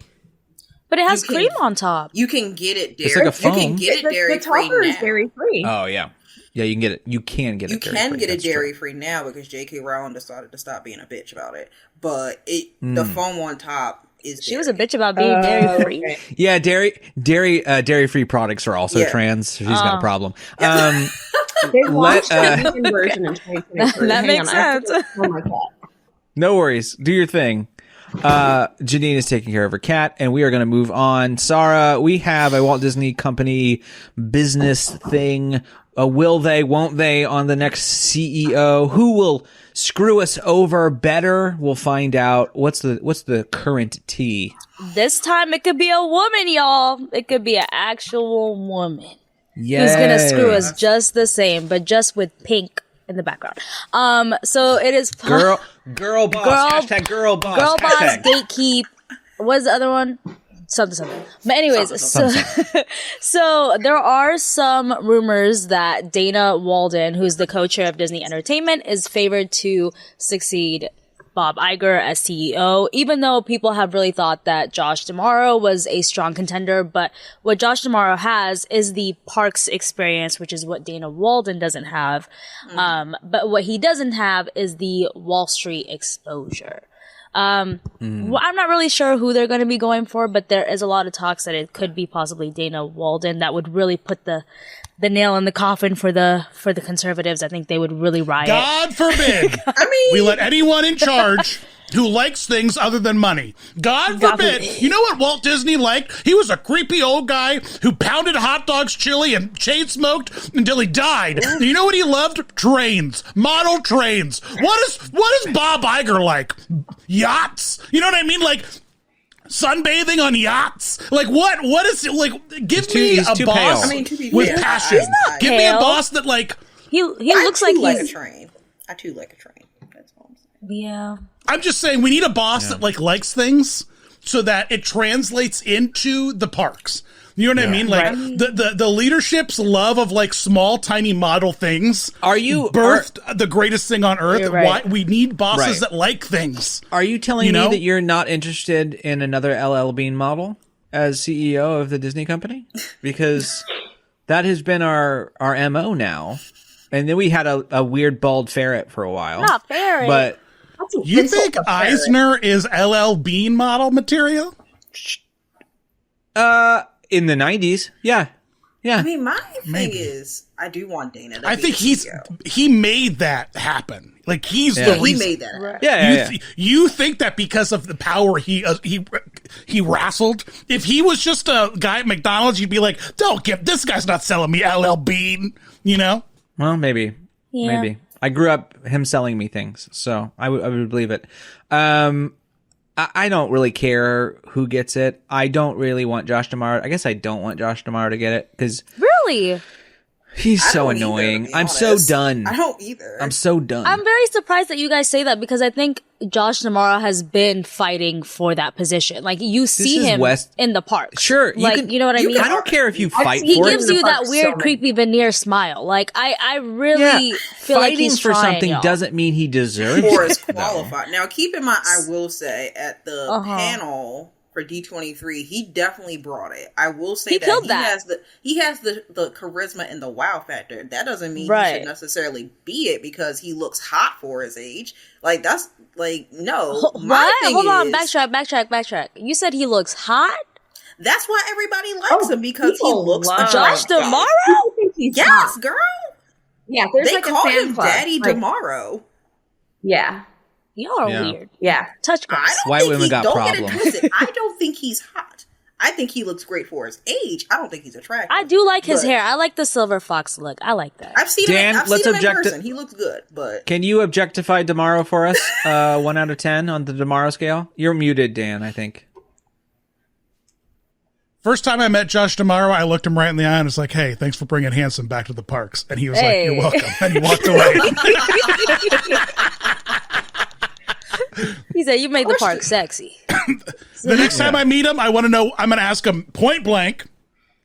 but it has You can- cream on top. You can get it dairy. It's like a You can foam. get it The dairy free topper is now. dairy free. Oh yeah. Yeah, you can get it. You can get You it. can get it That's true. dairy free now because J.K. Rowling decided to stop being a bitch about it. But the foam on top is She was a bitch about being dairy free. Okay. Yeah, dairy free products are also Yeah. trans. She's got a problem. They launched a vegan version in 2023. That Hang makes on, I have to sense. go- Oh my god. No worries. Do your thing. Janine is taking care of her cat, and we are going to move on. Sarah, we have a Walt Disney Company business thing. Will they, won't they, on the next CEO? Who will screw us over better? We'll find out. What's the current tea? This time it could be a woman, y'all. It could be an actual woman Yes. who's gonna screw us just the same, but just with pink in the background. So it is Girl boss. Hashtag girl boss. girl boss, Hashtag. gatekeep. What's the other one? Something. But anyways, so there are some rumors that Dana Walden, who's the co-chair of Disney Entertainment, is favored to succeed Bob Iger as CEO, even though people have really thought that Josh D'Amaro was a strong contender. But what Josh D'Amaro has is the parks experience, which is what Dana Walden doesn't have. But what he doesn't have is the Wall Street exposure. Well, I'm not really sure who they're going to be going for, but there is a lot of talks that it could be possibly Dana Walden that would really put the nail in the coffin for the conservatives. I think they would really riot. God forbid we let anyone in charge who likes things other than money. God forbid. You know what Walt Disney liked? He was a creepy old guy who pounded hot dogs, chili, and chain smoked until he died. And you know what he loved? Trains. Model trains. What is Bob Iger like? Yachts? You know what I mean? Like sunbathing on yachts? Like what is it? Like give me a too boss pale. I mean, to be with fair, passion. He's not Give me a pale. boss that like He looks like like a he's train. I too like a train. That's all I'm saying. yeah. I'm just saying we need a boss that like likes things so that it translates into the parks. You know what I mean? Like the leadership's love of like small, tiny model things. Birthed the greatest thing on earth? You're right. Why we need bosses Right. that like things. Are you telling You me know? that you're not interested in another LL Bean model as CEO of the Disney company? Because that has been our MO now. And then we had a weird bald ferret for a while. Not fair. But You think Eisner is LL Bean model material? in the 90s, yeah. I mean, my thing is, I do want Dana to I be think the CEO. he made that happen. Like he's Yeah. the He reason. made that happen. Yeah. You think that because of the power he wrestled, if he was just a guy at McDonald's, you'd be like, "Don't give this guy's not selling me LL Bean," you know? Well, maybe. Yeah. Maybe. I grew up him selling me things, so I would believe it. I don't really care who gets it. I don't really want Josh D'Amaro. I guess I don't want Josh D'Amaro to get it because Really? he's I so don't either, annoying. to be I'm so honest. done. I don't either. I'm so done. I'm very surprised that you guys say that because I think Josh D'Amaro has been fighting for that position. Like you see is him West- in the park. Sure, like you know what I mean. I don't care if you fight He for gives it. you that so weird, many. creepy veneer smile. Like I really feel like Fighting he's for trying, something y'all. doesn't mean he deserves or is it. though. qualified. Now, keep in mind, I will say at the Uh-huh. panel for D23, he definitely brought it. I will say He that killed that. he has the charisma and the wow factor. That doesn't mean he Right. should necessarily be it because he looks hot for his age. Like that's like no. My What? thing Hold on, is, backtrack. You said he looks hot? That's why everybody likes him because he people looks love the Josh guy. D'Amaro? People think he's Yes, hot. girl. Yeah, there's They like call a fan him club. Daddy Like, Tomorrow. Yeah, Y'all are Yeah. weird. yeah. Touch I grass. don't White think women got don't get problems. it twisted. I don't think he's hot. I think he looks great for his age. I don't think he's attractive. I do like his But hair. I like the silver fox look. I like that. I've seen Dan, him. I've let's seen him in object to- person. He looks good, but Can you objectify D'Amaro for us? 1 out of 10 on the D'Amaro scale? You're muted, Dan, I think. First time I met Josh D'Amaro, I looked him right in the eye and was like, "Hey, thanks for bringing Hanson back to the parks." And he was Hey. like, "You're welcome." And he walked away. He said you made the park sexy. The next time I meet him, I want to know. I'm going to ask him point blank,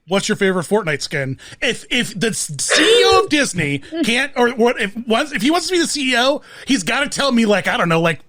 "What's your favorite Fortnite skin?" If the CEO of Disney can't, or what if he wants to be the CEO, he's got to tell me like I don't know, like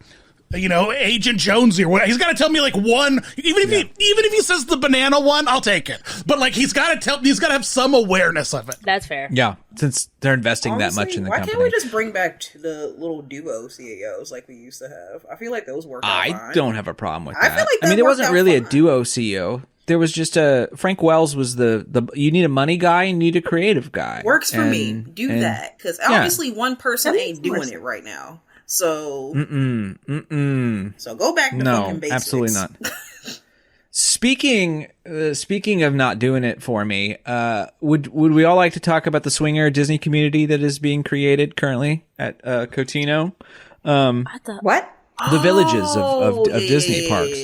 Agent Jonesy or what. He's got to tell me like one, even if he says the banana one, I'll take it. But like he's got to have some awareness of it. That's fair. Yeah, since they're investing Honestly, that much in the why company. can't we just bring back the little duo CEOs like we used to have? I feel like those work out I fine. don't have a problem with I that. feel like that there worked wasn't out really a fine. duo CEO. There was just Frank Wells was the you need a money guy and you need a creative guy. Works for me. And- Do and- that. Because obviously one person ain't doing it right now. So so go back to fucking basics. Absolutely not. Speaking of not doing it for me, would we all like to talk about the swinger Disney community that is being created currently at Cotino? What? The villages of Disney parks.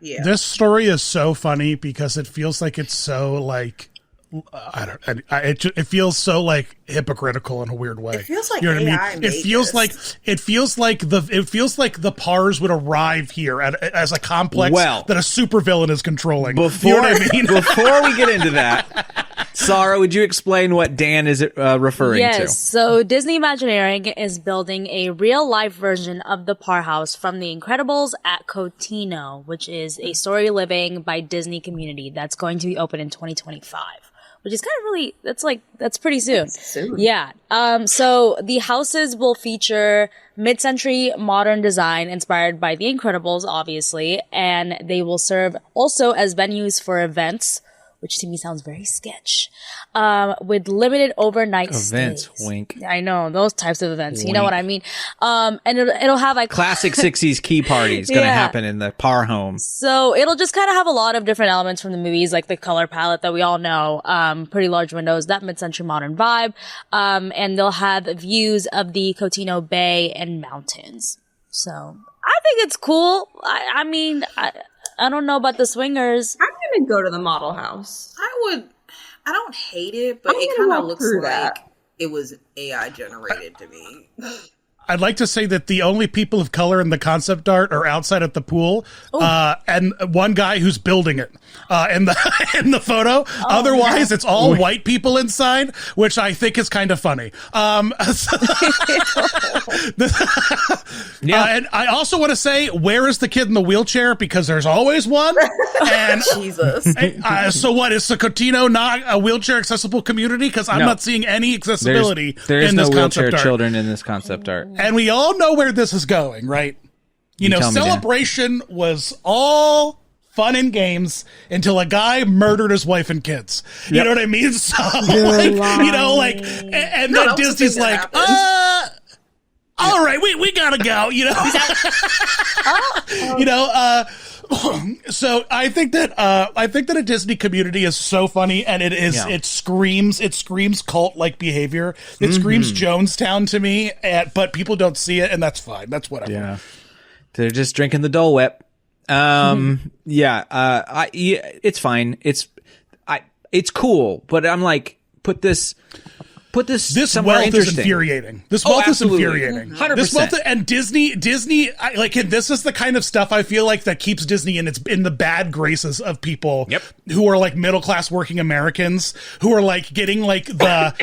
Yeah. This story is so funny because it feels like it's so like it feels so like hypocritical in a weird way. It feels like you know what AI I mean. made It feels this. like the Pars would arrive here as a complex Well, that a supervillain is controlling. Before, you know what I mean? before we get into that, Sarah, would you explain what Dan is referring to? Yes, so Disney Imagineering is building a real-life version of the Par House from The Incredibles at Cotino, which is a story living by Disney Community that's going to be open in 2025. Which is kind of really, that's pretty soon. Yeah. So the houses will feature mid-century modern design inspired by The Incredibles, obviously, and they will serve also as venues for events, which to me sounds very sketch, with limited overnight Events, stays. wink. I know, those types of events. You know what I mean? And it'll have like Classic 60s key party is going to Yeah. happen in the Par home. So it'll just kind of have a lot of different elements from the movies, like the color palette that we all know, pretty large windows, that mid-century modern vibe, and they'll have views of the Cotino Bay and mountains. So I think it's cool. I mean, I don't know about the swingers. I'm gonna go to the model house. I don't hate it, but I'm it gonna kind of walk looks through like that. it was AI generated to me. I'd like to say that the only people of color in the concept art are outside at the pool, and one guy who's building it in the photo. Otherwise, it's all white people inside, which I think is kind of funny. And I also want to say, where is the kid in the wheelchair? Because there's always one. And Jesus. so what, is Cotino not a wheelchair accessible community? Because I'm No. not seeing any accessibility There is in no this wheelchair concept art. children in this concept art. And we all know where this is going, right? You know, tell me, Dan. Celebration was all fun and games until a guy murdered his wife and kids. You know what I mean? So, and No, then that was the Disney's thing like, that happened. all right, we gotta go, you know? So I think that a Disney community is so funny, and it screams cult-like behavior. It screams Jonestown to me, but people don't see it, and that's fine. That's whatever. Yeah. They're just drinking the Dole Whip. It's fine. It's cool, but I'm like, put this This somewhere wealth is interesting. infuriating. This wealth is absolutely. infuriating. 100%. This wealth and Disney, this is the kind of stuff I feel like that keeps Disney in the bad graces of people who are like middle class working Americans who are like getting like the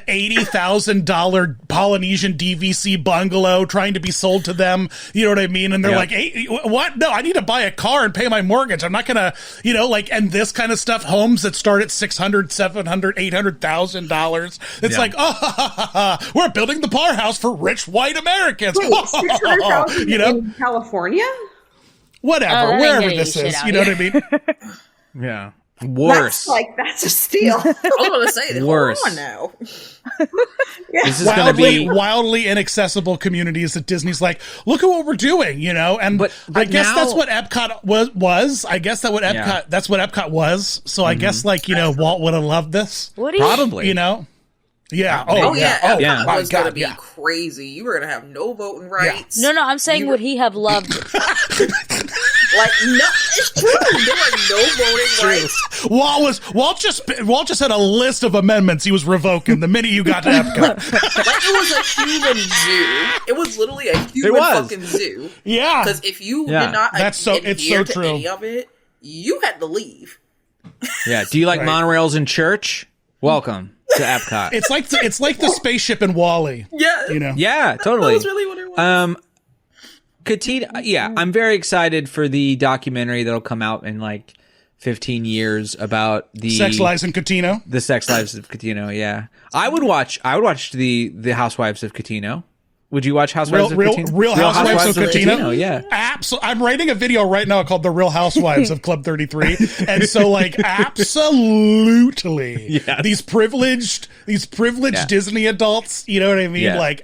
$80,000 Polynesian DVC bungalow trying to be sold to them. You know what I mean? And they're like, hey, what? No, I need to buy a car and pay my mortgage. I'm not gonna, and this kind of stuff. Homes that start at $600,000, $700,000, $800,000. It's like, we're building the Par House for rich white Americans. Wait, 600,000 in California? Whatever, ain't wherever getting this shit is, out you know what I mean? Yeah. Worse. That's a steal. I was going to say, Worse. hold on now. This is going to be wildly inaccessible communities that Disney's like, look at what we're doing, And But I guess now- that's what Epcot was. I guess that's what Epcot was. So I guess Walt would have loved this. What do you probably. Yeah. Oh, yeah. Oh, Epcot my was going to God. be Yeah. crazy. You were going to have no voting rights. No, I'm saying would he have loved it? Like, no, it's true. There were no voting rights. Walt just had a list of amendments he was revoking the minute you got to Epcot. Like, it was a human zoo. It was literally a human fucking zoo. Yeah. Because if you Yeah. did not It's adhere so to true. any of it, you had to leave. Yeah. Do you like Right. monorails in church? Welcome to Epcot. It's like the spaceship in WALL-E. Yeah. Yeah, totally. That was really what it was. Katina, yeah, I'm very excited for the documentary that'll come out in like 15 years about the Sex Lives in Catino. The Sex Lives of Catino, yeah. I would watch the Housewives of Catino. Would you watch Housewives of Catino? Real Housewives of Catino? Yeah. I'm writing a video right now called The Real Housewives of Club 33. And so, like, absolutely. Yes. These privileged Disney adults, you know what I mean? Yeah. Like,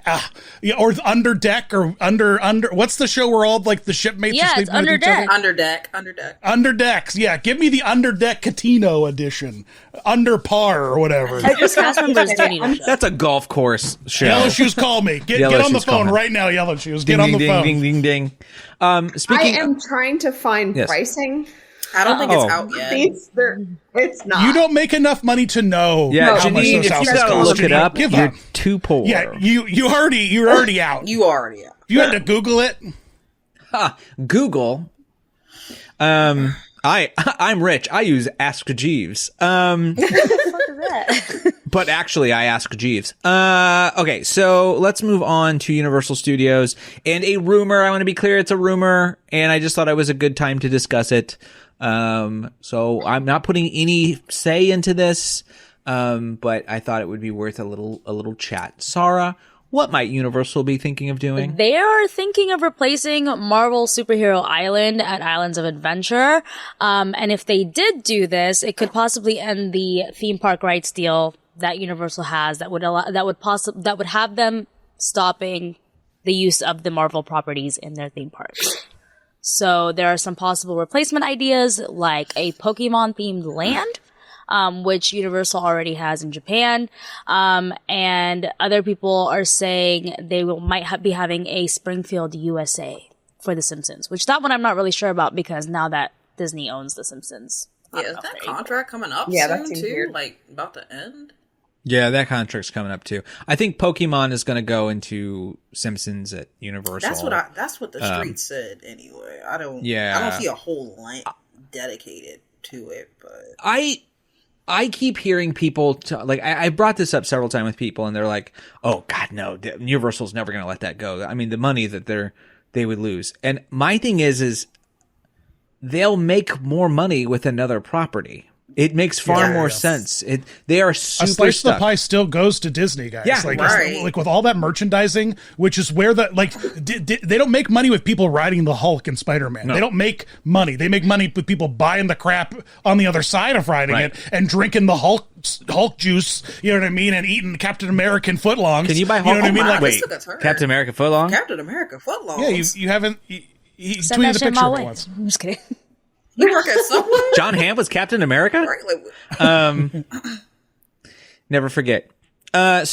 or Under Deck or under, what's the show where all, like, the shipmates Yeah, are it's sleeping with each Under other? Underdeck. Underdecks, yeah. Give me the Underdeck Catino edition. Under Par or whatever. I just Cast members do need a show. That's a golf course show. Yellow Shoes, call me. Get Yellow on the Shoes, call phone me. right now, Yellow Shoes. Get Ding, on the ding, phone. ding, ding, ding. I Speaking am trying to find Yes. pricing. I don't think it's out yet. It's not. You don't make enough money to know yeah, how much Janine, those if you houses gotta cost. look it Janine, up, give you're up. too poor. Yeah, you're already out. You already out. You had to Google it. Google. I'm rich. I use Ask Jeeves. But actually, I ask Jeeves. Okay, so let's move on to Universal Studios and a rumor. I want to be clear, it's a rumor, and I just thought it was a good time to discuss it. So I'm not putting any say into this, but I thought it would be worth a little chat. Sarah, what might Universal be thinking of doing? They are thinking of replacing Marvel Superhero Island at Islands of Adventure. And if they did do this, it could possibly end the theme park rights deal that Universal has that would have them stopping the use of the Marvel properties in their theme parks. So there are some possible replacement ideas like a Pokemon themed land, which Universal already has in Japan. And other people are saying they might be having a Springfield, USA for The Simpsons, which that one I'm not really sure about because now that Disney owns The Simpsons. Yeah, is that contract coming up Yeah, that soon seems too? weird. Like about to end? Yeah, that contract's coming up too. I think Pokemon is going to go into Simpsons at Universal. That's what the street said anyway. I don't see a whole line dedicated to it, but I keep hearing people I brought this up several times with people, and they're like, "Oh God, no! Universal's never going to let that go." I mean, the money that they would lose. And my thing is they'll make more money with another property. It makes far more sense. They are super A slice stuck. of the pie still goes to Disney, guys. Yeah, right. Like with all that merchandising, which is where they don't make money with people riding the Hulk and Spider-Man. No. They don't make money. They make money with people buying the crap on the other side of riding Right. it and drinking the Hulk juice. You know what I mean? And eating Captain American footlongs. Can you buy You know Hulk? what I mean? my, Like, this wait, took a turn. Captain America footlong? Captain America footlongs. yeah, you haven't. He Send that tweeted a shit picture my of it way. once. I'm just kidding. You work at Subway? John Hamm was Captain America? Right, like, Never forget. Yeah,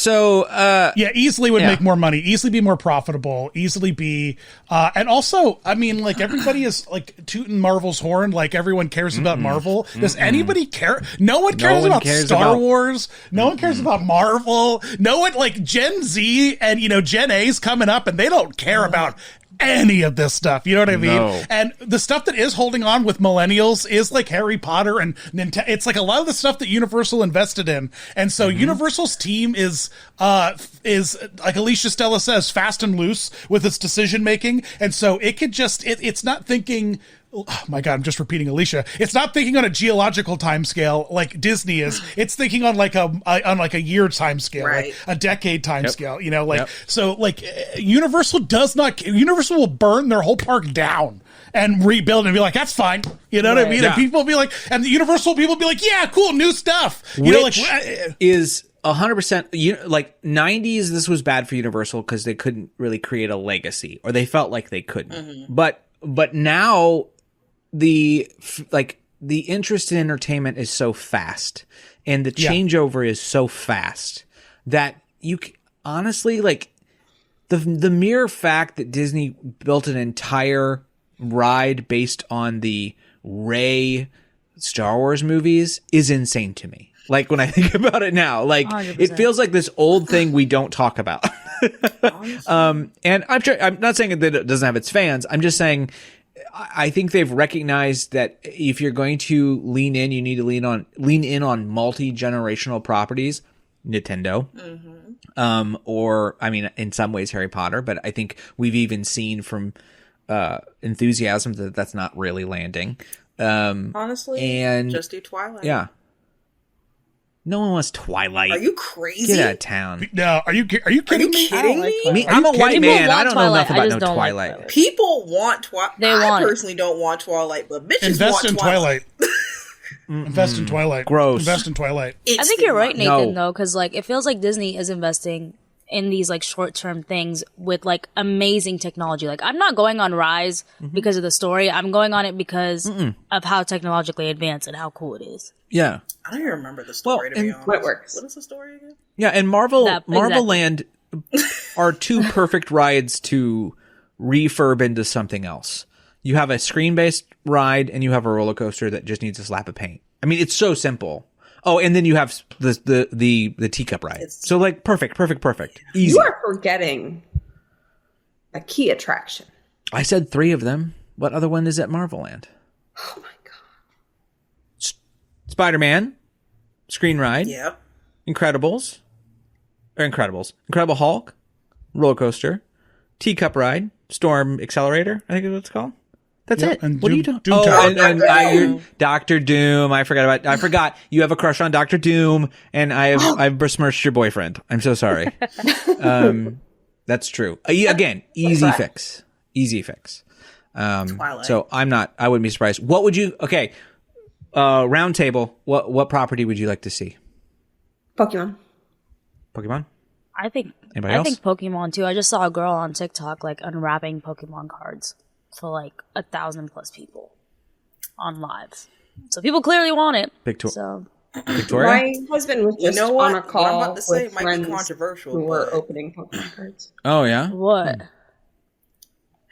easily would make more money, easily be more profitable, easily be, and also, I mean, like everybody is like tooting Marvel's horn, like everyone cares about Marvel. Does anybody care? No one cares one about cares Star about- Wars. No one cares about Marvel. No one, like Gen Z and Gen A's coming up, and they don't care about any of this stuff. You know what I mean? No. And the stuff that is holding on with millennials is like Harry Potter and Nintendo. It's like a lot of the stuff that Universal invested in. And so Universal's team is like Alicia Stella says, fast and loose with its decision making. And so it could just, it's not thinking, oh my God, I'm just repeating Alicia. It's not thinking on a geological time scale like Disney is. It's thinking on like a year time scale, Right. like a decade time scale, Yep. so like Universal will burn their whole park down and rebuild and be like, that's fine. You know what I mean? Yeah. And people will be like, and the Universal people will be like, yeah, cool, new stuff. Which is 100%, like 90s, this was bad for Universal because they couldn't really create a legacy, or they felt like they couldn't. But now the interest in entertainment is so fast, and the changeover is so fast that you honestly, like, the mere fact that Disney built an entire ride based on the Rey Star Wars movies is insane to me. Like, when I think about it now, like 100%. it feels like this old thing we don't talk about. And I'm not saying that it doesn't have its fans. I'm just saying I think they've recognized that if you're going to lean in, you need to lean in on multi-generational properties. Nintendo, or I mean, in some ways Harry Potter, but I think we've even seen from enthusiasm that that's not really landing. Honestly, and just do Twilight. yeah, no one wants Twilight. Are you crazy? Get out of town. No, are you kidding me? Kidding me? Me, Are I'm you a white kidding me? man. People I want don't know Twilight. enough I about just no don't like Twilight. Twilight. People want Twilight. They I want it. personally don't want Twilight, but bitches Invest want in Twilight. Invest in Twilight. Gross. Invest in Twilight. I think you're right, No. Nathan, though, because like it feels like Disney is investing in these like short-term things with like amazing technology. Like I'm not going on Rise because of the story. I'm going on it because of how technologically advanced and how cool it is. Yeah. I don't even remember the story, to be honest. What works? What is the story again? Yeah, and Marvel Exactly. Land are two perfect rides to refurb into something else. You have a screen-based ride, and you have a roller coaster that just needs a slap of paint. I mean, it's so simple. Oh, and then you have the teacup ride. So like perfect. Easy. You are forgetting a key attraction. I said 3 of them. What other one is at Marvel Land? Oh my god. Spider-Man, screen ride, Yep. Incredible Hulk, roller coaster, teacup ride, Storm Accelerator, I think is what it's called. That's Yep, it. and What are Doom- you doing? Doom Oh, Tower. and Doctor Doom. I forgot. You have a crush on Doctor Doom, and I've besmirched your boyfriend. I'm so sorry. That's true. Again, easy fix. Twilight. So I wouldn't be surprised. What would you? Okay, round table. What property would you like to see? Pokemon. Pokemon. I think Anybody else? think Pokemon too. I just saw a girl on TikTok like unwrapping Pokemon cards for like 1,000+ people on live. So people clearly want it. So Victoria. My husband was just know what? on a What I'm call about to say with might be friends controversial, who were but- opening Pokemon cards. Oh yeah. what?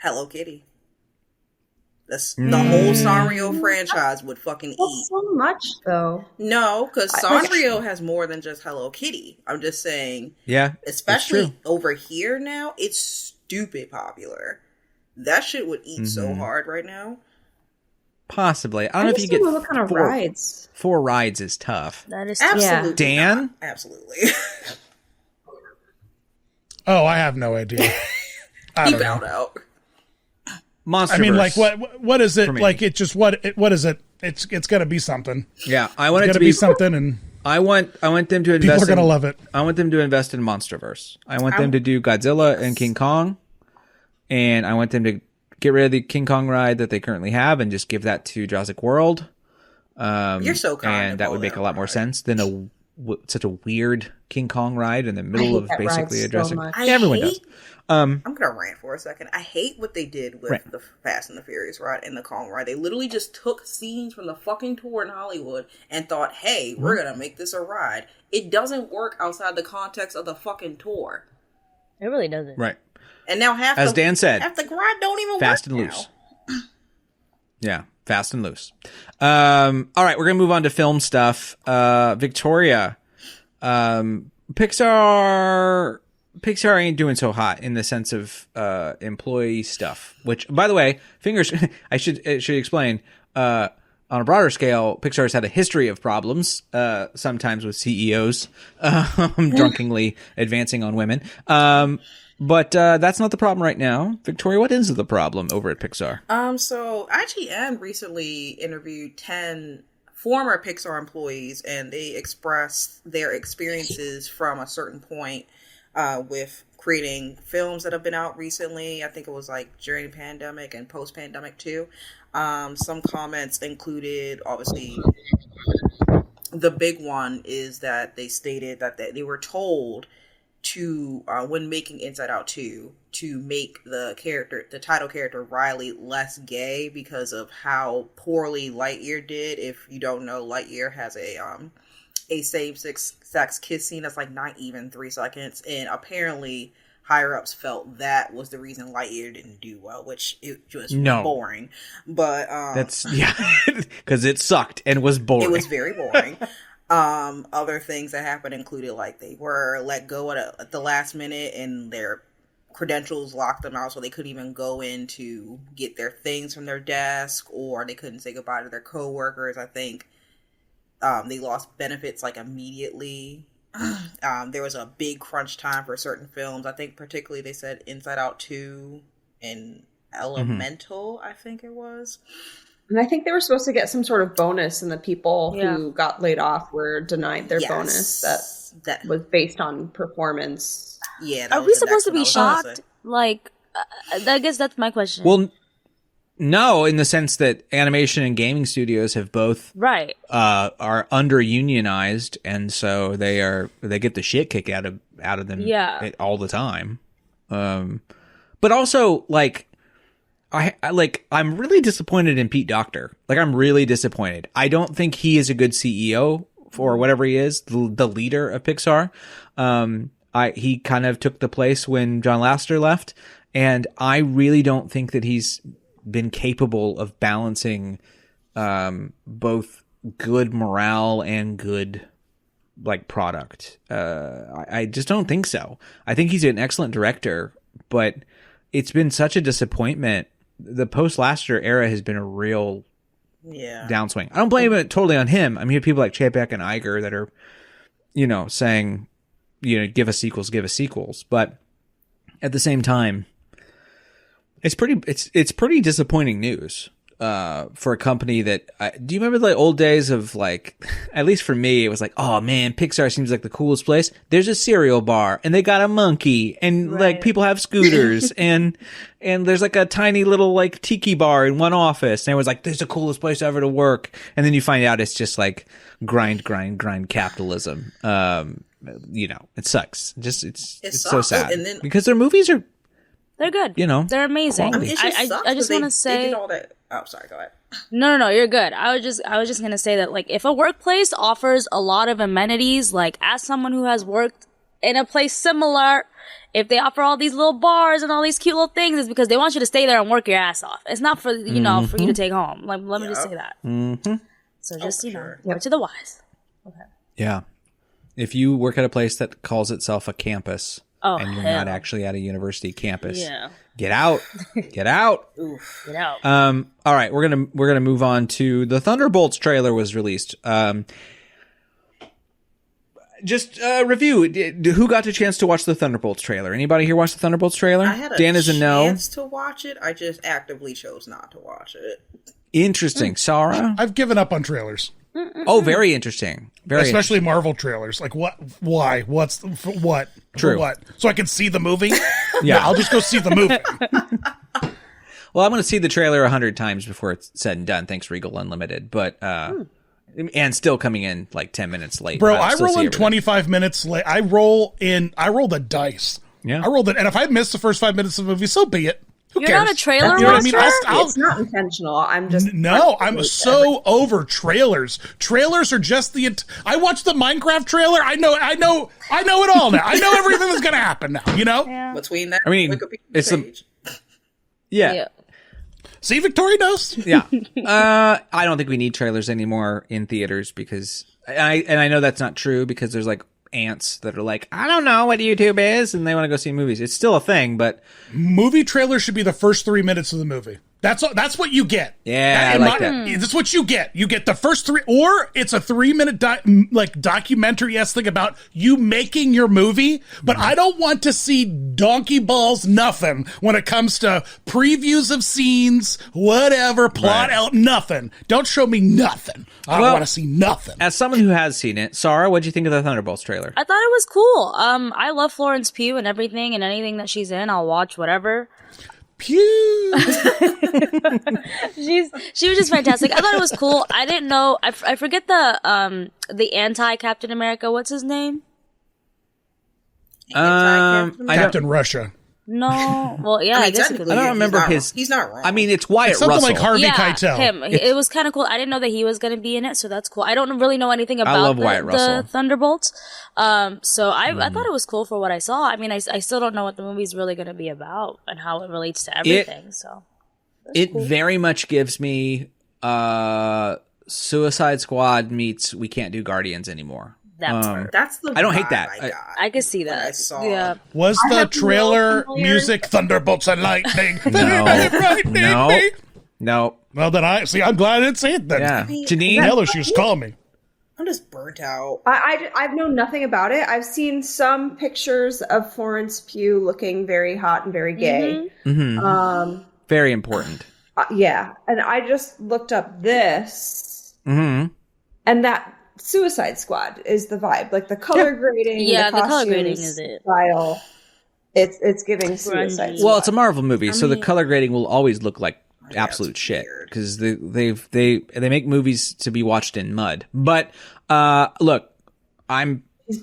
Hello Kitty. The whole Sanrio franchise would fucking Not eat. so much though. No, because like- Sanrio has more than just Hello Kitty. I'm just saying, Yeah. especially true. over here now, it's stupid popular. That shit would eat so hard right now. Possibly. I don't know if you just get don't know what kind of rides. 4 rides is tough. That is Absolutely. Dan? not. Absolutely. Oh, I have no idea. I He don't know. found out. Monsterverse. I mean, like, what is it? me. Like, it just what is it? It's got to be something. Yeah, I want It's it got to to be. be something, and I want them to invest. people are gonna in, love it. I want them to invest in Monsterverse. I want them to do Godzilla and King Kong, and I want them to get rid of the King Kong ride that they currently have and just give that to Jurassic World. You're so kind. And that would make a lot more sense than such a weird King Kong ride in the middle hate of that basically ride a Jurassic. so much. Everyone does. I'm gonna rant for a second. I hate what they did with Right. the Fast and the Furious ride and the Kong ride. They literally just took scenes from the fucking tour in Hollywood and thought, "Hey, we're gonna make this a ride." It doesn't work outside the context of the fucking tour. It really doesn't. Right. And now As Dan said, half the ride don't even Fast work and now. loose. Yeah, fast and loose. All right, we're gonna move on to film stuff. Victoria, Pixar ain't doing so hot in the sense of employee stuff. Which, by the way, I should explain. On a broader scale, Pixar's had a history of problems, sometimes with CEOs drunkenly advancing on women. But that's not the problem right now. Victoria, what is the problem over at Pixar? So IGN recently interviewed 10 former Pixar employees, and they expressed their experiences from a certain point with creating films that have been out recently. I think it was like during the pandemic and post-pandemic too. Some comments included, obviously, the big one is that they stated that they were told to, when making Inside Out 2, to make the title character Riley less gay because of how poorly Lightyear did. If you don't know, Lightyear has a same-sex kiss scene that's like not even 3 seconds, and apparently higher ups felt that was the reason Lightyear didn't do well, which it was boring. But That's because it sucked and was boring. it was very boring. Other things that happened included like they were let go at the last minute and their credentials locked them out, so they couldn't even go in to get their things from their desk, or they couldn't say goodbye to their coworkers. I think they lost benefits like immediately. There was a big crunch time for certain films. I think particularly they said Inside Out 2 and Elemental, I think it was. And I think they were supposed to get some sort of bonus, and the people Yeah. who got laid off were denied their Yes. bonus that That was based on performance. yeah. Are That we was the supposed next to one I be was gonna shocked? say. Like, I guess that's my question. Well, no, in the sense that animation and gaming studios have both right. are under unionized, and so they get the shit kicked out of them Yeah. all the time. But also like I'm really disappointed in Pete Docter. Like I'm really disappointed. I don't think he is a good CEO for whatever he is, the leader of Pixar. He kind of took the place when John Lasseter left, and I really don't think that he's been capable of balancing both good morale and good like product. I just don't think so. I think he's an excellent director, but it's been such a disappointment. The post Lasseter era has been a real downswing. I don't blame it totally on him. I mean, you have people like Chapek and Iger that are, saying, give us sequels. But at the same time, it's pretty disappointing news for a company that. Do you remember the old days of like? At least for me, it was like, oh man, Pixar seems like the coolest place. There's a cereal bar, and they got a monkey, and like people have scooters, and there's like a tiny little like tiki bar in one office, and it was like, this is the coolest place ever to work. And then you find out it's just like grind capitalism. It sucks. Just it's so sucks. sad And then- because their movies are. They're good. They're amazing. quality. It just sucks I just that want to they say. did all that. Oh, sorry. Go ahead. No, you're good. I was just gonna say that like if a workplace offers a lot of amenities, like as someone who has worked in a place similar, if they offer all these little bars and all these cute little things, it's because they want you to stay there and work your ass off. It's not for for you to take home. Like let me just say that. Mm-hmm. So just sure. give it to the wise. Yeah. If you work at a place that calls itself a campus and you're hell. not actually at a university campus, Yeah. get out. Get out. Get out. All right, we're gonna move on to the Thunderbolts trailer was released. Just review. Who got a chance to watch the Thunderbolts trailer? Anybody here watch the Thunderbolts trailer? I had a Dan is a no. chance to watch it. I just actively chose not to watch it. Interesting. Sarah? I've given up on trailers, Oh, very interesting. Very especially Marvel trailers. Like what? Why? What's for what? True. For what? So I can see the movie? Yeah. I'll just go see the movie. Well, I'm going to see the trailer 100 times before it's said and done. Thanks, Regal Unlimited. But and still coming in like 10 minutes late. Bro, I'll I still roll see in everything. 25 minutes late. I roll the dice. Yeah. I rolled it. And if I miss the first 5 minutes of the movie, so be it. Who You're cares? not a trailer You know what I mean? watcher? It's not intentional. I'm just No, I'm so over trailers. Trailers are just I watched the Minecraft trailer. I know it all now. I know everything that's gonna happen now. You know? Between that, I mean, Wikipedia it's a- page. Yeah. See, Victoria knows. Yeah. I don't think we need trailers anymore in theaters because I know that's not true because there's like ants that are like, I don't know what YouTube is, and they want to go see movies. It's still a thing, but Movie trailer should be the first 3 minutes of the movie. That's what you get. Yeah, I like that. That's what you get. You get the first 3, or it's a 3-minute documentary-esque thing about you making your movie. But I don't want to see donkey balls nothing when it comes to previews of scenes, whatever, plot out, nothing. Don't show me nothing. I don't want to see nothing. As someone who has seen it, Sarah, what'd you think of the Thunderbolts trailer? I thought it was cool. I love Florence Pugh and everything and anything that she's in, I'll watch whatever. Pew. She was just fantastic. I thought it was cool. I didn't know. I forget the anti Captain America. What's his name? Captain Russia. No. Well, yeah. I guess. technically, I don't he's remember not- his. He's not wrong. I mean, it's Wyatt It's something Russell. like Harvey Yeah, Keitel. him. It was kind of cool. I didn't know that he was going to be in it, so that's cool. I don't really know anything about love Wyatt Russell. the Thunderbolts. So I thought it was cool for what I saw. I mean, I still don't know what the movie's really going to be about and how it relates to everything. So It very much gives me Suicide Squad meets We Can't Do Guardians anymore. that's the. I don't hate vibe that. I got. I could see when that. I saw Yeah. Was the have no trailer familiar- music Thunderbolts and Lightning? No. Well, then I'm glad I didn't see it then. Yeah. mean, Janine? Taylor, she just called me. I'm just burnt out. I've known nothing about it. I've seen some pictures of Florence Pugh looking very hot and very gay. Very Very important. Yeah, and I just looked up this, Mm-hmm. and that Suicide Squad is the vibe. Like the color grading, Yeah, the the color costumes, grading is it. style. It's giving Suicide Grungy. Squad. Well, it's a Marvel movie, so the mean- color grading will always look like absolute it's shit weird. because they make movies to be watched in mud. But look, I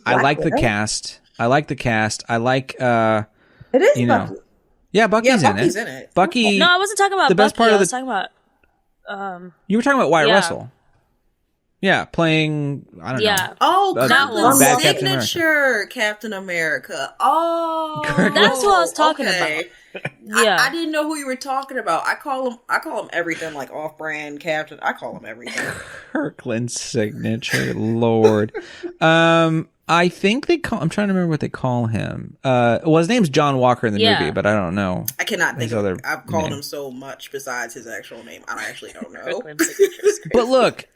Black like the Widow? cast. I like the cast. I like It is you know. Bucky. Yeah, Bucky's, Bucky's in in it. Bucky. No, I wasn't talking about The best Bucky. part I of was the- talking about You were talking about Wyatt Yeah. Russell. Yeah, playing. I don't know. yeah. Oh, That Kirkland's bad Captain signature Captain America. Oh, That's what I was talking okay. Yeah. I didn't know who you were talking about. I call him everything, like off-brand Captain. I call him everything. Kirkland's signature. Lord. I think they call. I'm trying to remember what they call him. Well, his name's John Walker in the Yeah. movie, but I don't know. I cannot think His of other I've called name. him so much besides his actual name. I actually don't know. Kirkland signatures. But look,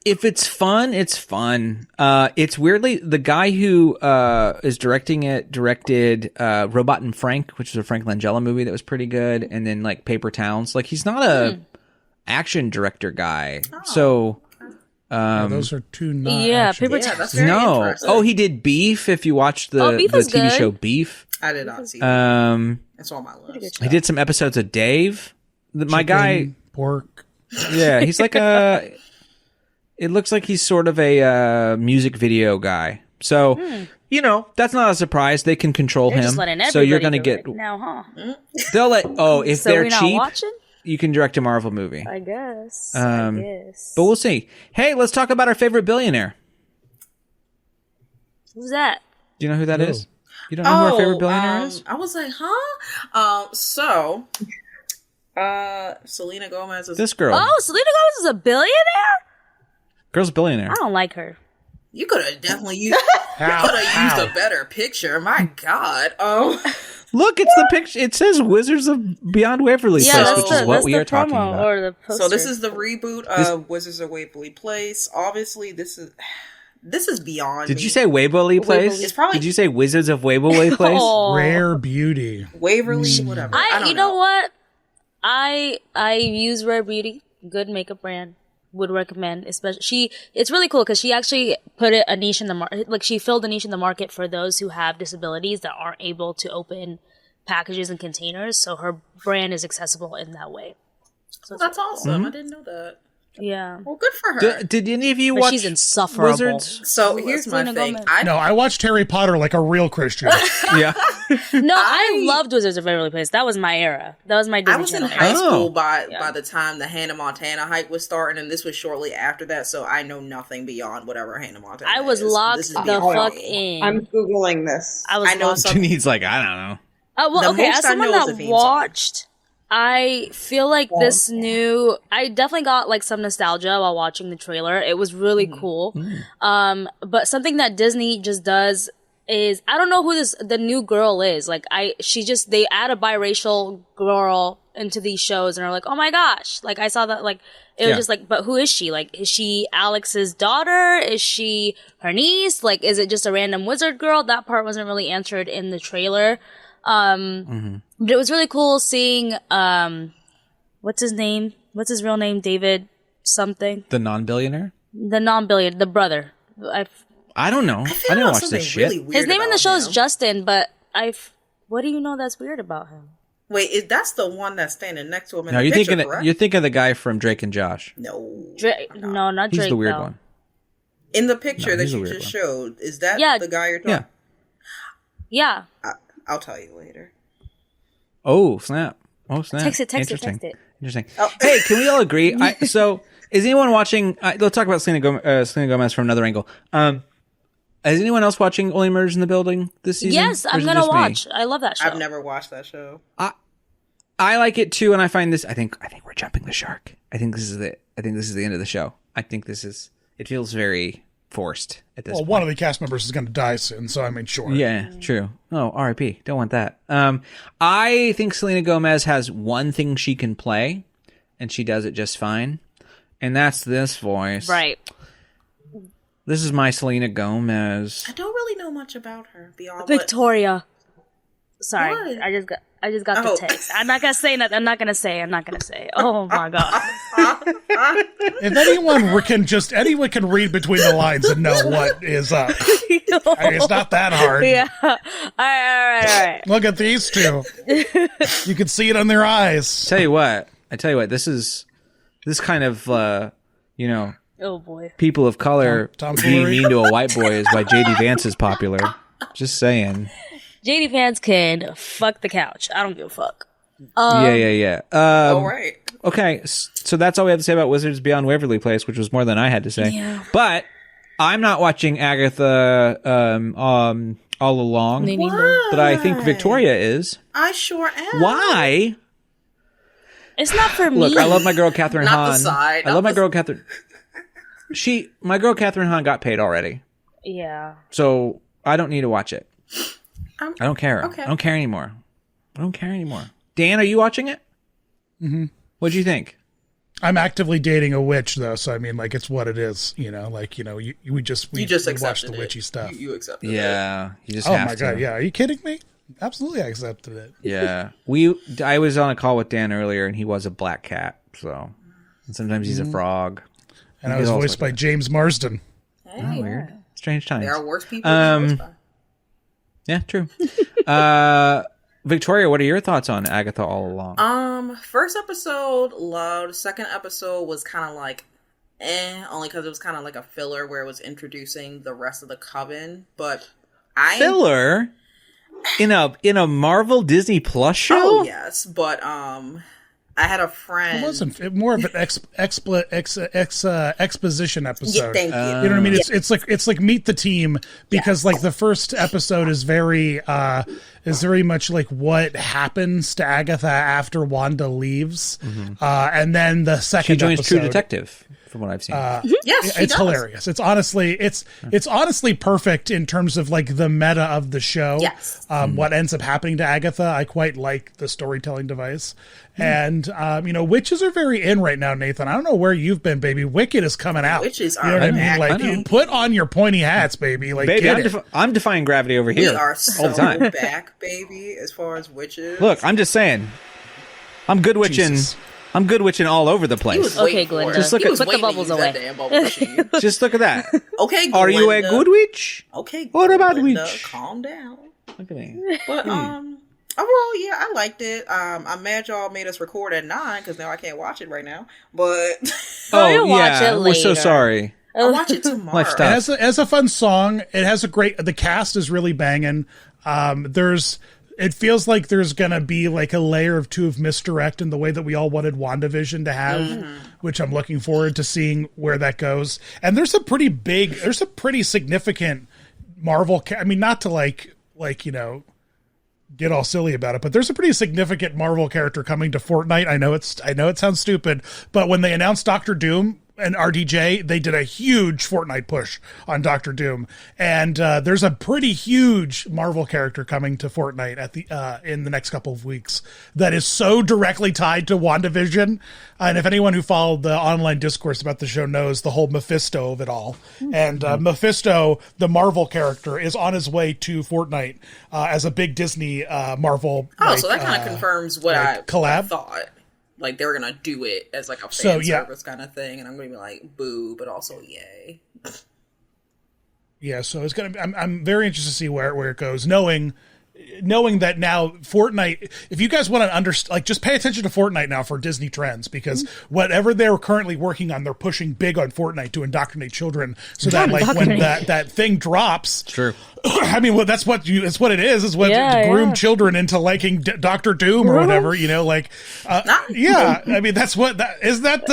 if it's fun, it's fun. It's weirdly the guy who is directing it directed Robot and Frank, which is a Frank Langella movie that was pretty good, and then like Paper Towns. Like he's not a action director guy, so. Yeah, those are two not. Yeah, action. Paper Yeah, Towns. that's very No. interesting. Oh, he did Beef. If you watched the Beef the was TV good. show Beef, I did not see that. It's on my list. he did some episodes of Dave. My guy, Chicken, pork. yeah, he's like a. It looks like he's sort of a music video guy. So, you know, that's not a surprise. They can control They're him. just letting everybody So you're going to do get. it now, huh? They'll let. Oh, if So they're we're not cheap, watching? you can direct a Marvel movie. I guess. But we'll see. Hey, let's talk about our favorite billionaire. Who's that? Do you know who that Who? is? You don't know who our favorite billionaire is? I was like, Selena Gomez is. This girl. Oh, Selena Gomez is a billionaire? Girl's a billionaire. I don't like her. You could have definitely used. How? Could have How? used a better picture. My God. Look, it's the picture. It says Wizards of Beyond Waverly Yeah, Place, that's which the, is what that's we the are talking promo about. or the poster. So this is the reboot of Wizards of Waverly Place. Obviously, this is beyond. Did me. you say Waverly Place? It's probably- Did you say Wizards of Waverly Place? Oh. Rare beauty. Waverly? Whatever. I don't you know what? I use Rare Beauty, good makeup brand. Would recommend, especially it's really cool because she actually put a niche in the market. Like she filled a niche in the market for those who have disabilities that aren't able to open packages and containers. So her brand is accessible in that way. So it's That's really awesome. Mm-hmm. I didn't know that. cool. Yeah. Well, good for her. Did any of you But watch she's insufferable. Wizards? So here's my Selena thing. Gomez. No, I watched Harry Potter like a real Christian. Yeah. No, I loved Wizards of Waverly Place. That was my era. That was my Disney I was in Channel high era. school by the time the Hannah Montana hype was starting, and this was shortly after that. So I know nothing beyond whatever Hannah Montana. I was is. locked This is the beyond fuck me. in. I'm googling this. I was I know locked. some- Needs like I don't know. Oh, well, The okay, most as I someone know is that the theme song. watched, I feel like this new, I definitely got like some nostalgia while watching the trailer. It was really cool. But something that Disney just does is, I don't know who the new girl is. Like they add a biracial girl into these shows and are like, oh my gosh. Like I saw that, like, it was just like, but who is she? Like, is she Alex's daughter? Is she her niece? Like, is it just a random wizard girl? That part wasn't really answered in the trailer. But it was really cool seeing, what's his name? What's his real name? David something? The non-billionaire? The non-billion, the brother. I don't know. I didn't watch this shit. Really weird His name in the about show is him. Justin, but what do you know that's weird about him? Wait, that's the one that's standing next to him in No, the you're picture, thinking correct? you're thinking of the guy from Drake and Josh. No. No, not He's Drake. the weird though. one. In the picture No, that he's a you weird just one. showed, is that Yeah. the guy you're talking? Yeah. Yeah. I'll tell you later. Oh snap! Oh snap! Text it. Interesting. Interesting. Oh. Hey, can we all agree? So, is anyone watching? Let's talk about Selena Gomez from another angle. Is anyone else watching Only Murders in the Building this season? Yes, Or I'm is it gonna just me? watch. I love that show. I've never watched that show. I like it too, and I find this. I think we're jumping the shark. I think this is the end of the show. I think this is. It feels very forced at this Well, point. one of the cast members is going to die soon, so I mean, sure. Yeah, true. Oh, R.I.P. Don't want that. I think Selena Gomez has one thing she can play, and she does it just fine, and that's this voice. Right. This is my Selena Gomez. I don't really know much about her beyond what... Victoria. Sorry, What? I I just got the text. I'm not gonna say nothing. I'm not gonna say. Oh my god. If anyone can read between the lines and know what is up. I mean, it's not that hard. Yeah. All right. Look at these two. You can see it on their eyes. I tell you what, this kind of, Oh boy. people of color Tom being Foolery. mean to a white boy is why JD Vance is popular. Just saying. JD Vance can fuck the couch. I don't give a fuck. Yeah. All right. Okay, so that's all we have to say about Wizards Beyond Waverly Place, which was more than I had to say. Yeah. But I'm not watching Agatha all along, Me neither. but I think Victoria is. I sure am. Why? It's not for me. Look, I love my girl Catherine Not Hahn. the side, I not love my the- girl Catherine. My girl Catherine Hahn got paid already, Yeah. so I don't need to watch it. I don't care. Okay. I don't care anymore. Dan, are you watching it? Mm-hmm. What'd you think? I'm actively dating a witch, though, so I mean, like, it's what it is, we just You watch just accepted the it. witchy stuff. You accepted it. Yeah, you just Oh have my to. god, yeah, are you kidding me? Absolutely, I accepted it. Yeah, I was on a call with Dan earlier, and he was a black cat. So, and sometimes he's a frog. And I was also voiced by James Marsden. Hey, Weird, strange times. there are worse people than those guys. Yeah, true. Victoria, what are your thoughts on Agatha All Along? First episode, loved. Second episode was kind of like, only because it was kind of like a filler where it was introducing the rest of the coven. But Filler in a Marvel Disney Plus show? Oh yes, but I had a friend. It wasn't more of an exposition episode. Yeah, thank you. You know what I mean? It's like Meet the Team, because like the first episode is very much like what happens to Agatha after Wanda leaves, and then the second She joins True episode, Detective, from what I've seen. Yes, she it's does. hilarious. It's honestly perfect in terms of like the meta of the show. Yes. What ends up happening to Agatha, I quite like the storytelling device. And witches are very in right now, Nathan. I don't know where you've been, baby. Wicked is coming out. Witches you know are what I mean? back, Like, baby. you put on your pointy hats, baby. Like, Baby, get it. I'm defying gravity over here We are all so the time. back, baby, as far as witches. Look, I'm just saying. I'm good witching. Jesus. I'm good witching all over the He place. was Okay, waiting for Glenda. it. Just look He at- was Put the waiting to bubbles use away. that damn bubble machine. Just look at that. Okay, Are you a Glenda. good witch? Okay, What about Glenda, witch? Calm down. Look at me. But overall, yeah, I liked it. I'm mad y'all made us record at 9 because now I can't watch it right now. But You'll watch it we're so later. sorry. I'll watch it tomorrow. Life It stuff. has a fun song. It has the cast is really banging. It feels like there's gonna be like a layer of 2 of misdirect in the way that we all wanted WandaVision to have, which I'm looking forward to seeing where that goes. And there's a pretty significant Marvel. I mean, not to get all silly about it, but there's a pretty significant Marvel character coming to Fortnite. I know it sounds stupid, but when they announced Doctor Doom and RDJ, they did a huge Fortnite push on Doctor Doom, and there's a pretty huge Marvel character coming to Fortnite in the next couple of weeks that is so directly tied to WandaVision. And if anyone who followed the online discourse about the show knows the whole Mephisto of it all, and Mephisto, the Marvel character, is on his way to Fortnite as a big Disney Marvel. So that kind of confirms what I collab? thought. Like, they were going to do it as, like, a fan So, yeah. service kind of thing. And I'm going to be like, boo, but also yay. Yeah, so it's gonna. I'm very interested to see where it goes, knowing that now Fortnite. If you guys want to understand, just pay attention to Fortnite now for Disney trends, because whatever they're currently working on, they're pushing big on Fortnite to indoctrinate children, so that when that thing drops, True. I mean, well, it's what it is. Is what Yeah, to groom yeah. children into liking Doctor Doom or whatever. Yeah. I mean, that's what isn't that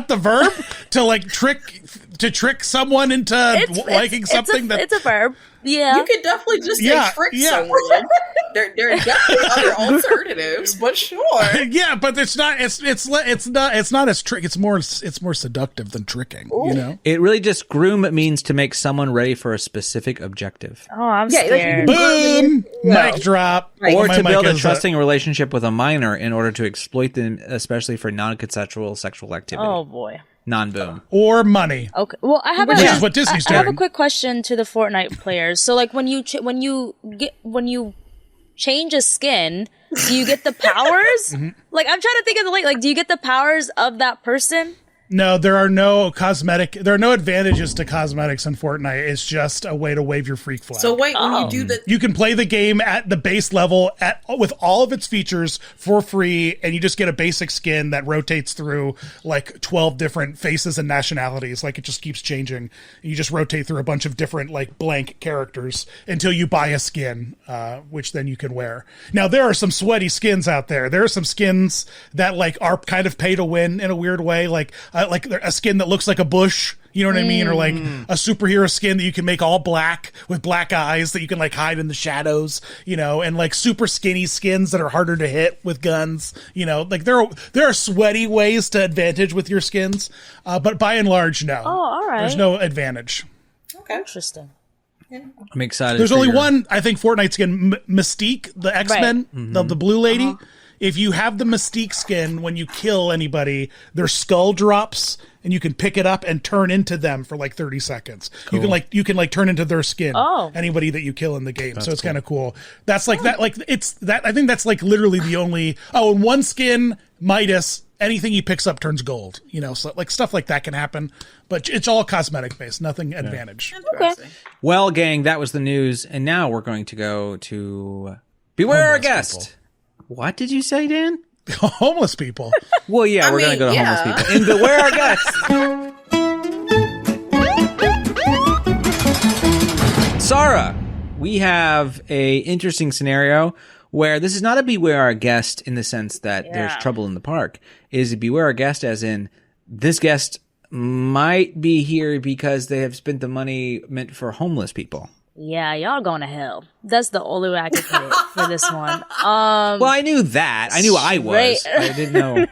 the verb to trick someone into liking something that it's a verb. Yeah. You could definitely just trick someone. There are definitely other alternatives, but sure. Yeah, but it's not as trick. It's more seductive than tricking. You know. It really just groom means to make someone ready for a specific objective. Oh, I'm Yeah, like, scared. Boom! Mic drop. Or My to mic build a is, trusting relationship with a minor in order to exploit them, especially for non-consensual sexual activity. Oh boy. Non-boom. or money, Okay. Well, I have which is what Disney's I have a doing. quick question to the Fortnite players. So, like, when you change a skin, do you get the powers? Like, I'm trying to think of the like, do you get the powers of that person? No, there are no advantages to cosmetics in Fortnite. It's just a way to wave your freak flag. So wait, when you do the You can play the game at the base level with all of its features for free, and you just get a basic skin that rotates through like 12 different faces and nationalities. Like, it just keeps changing. You just rotate through a bunch of different like blank characters until you buy a skin, which then you can wear. Now, there are some sweaty skins out there. There are some skins that like are kind of pay to win in a weird way, like a skin that looks like a bush, you know what I mean? Or like a superhero skin that you can make all black with black eyes that you can like hide in the shadows, you know, and like super skinny skins that are harder to hit with guns, you know, like there are sweaty ways to advantage with your skins. But by and large, no. Oh, all right. There's no advantage. okay. Interesting. I'm excited. There's for only your- one, I think, Fortnite skin, Mystique, the X-Men, the blue lady. If you have the Mystique skin, when you kill anybody, their skull drops, and you can pick it up and turn into them for like 30 seconds. Cool. You can turn into their skin. Oh. Anybody that you kill in the game. So it's kind of cool. That's like that. Like it's that. I think that's like literally the only. Oh, and one skin, Midas. Anything he picks up turns gold. You know, so like stuff like that can happen, but it's all cosmetic based. Nothing advantage. Interesting. Well, gang, that was the news, and now we're going to go to Beware Our Homeless Guest. people. What did you say, Dan? Homeless people. Well, yeah, we're going to go to yeah. homeless people. And Beware Our Guest. Sarah, we have a interesting scenario where this is not a Beware Our Guest in the sense that there's trouble in the park. It is a Beware Our Guest as in this guest might be here because they have spent the money meant for homeless people. Yeah, y'all going to hell. That's the only way I could put it for this one. Well, I knew that. I knew I was. I didn't know.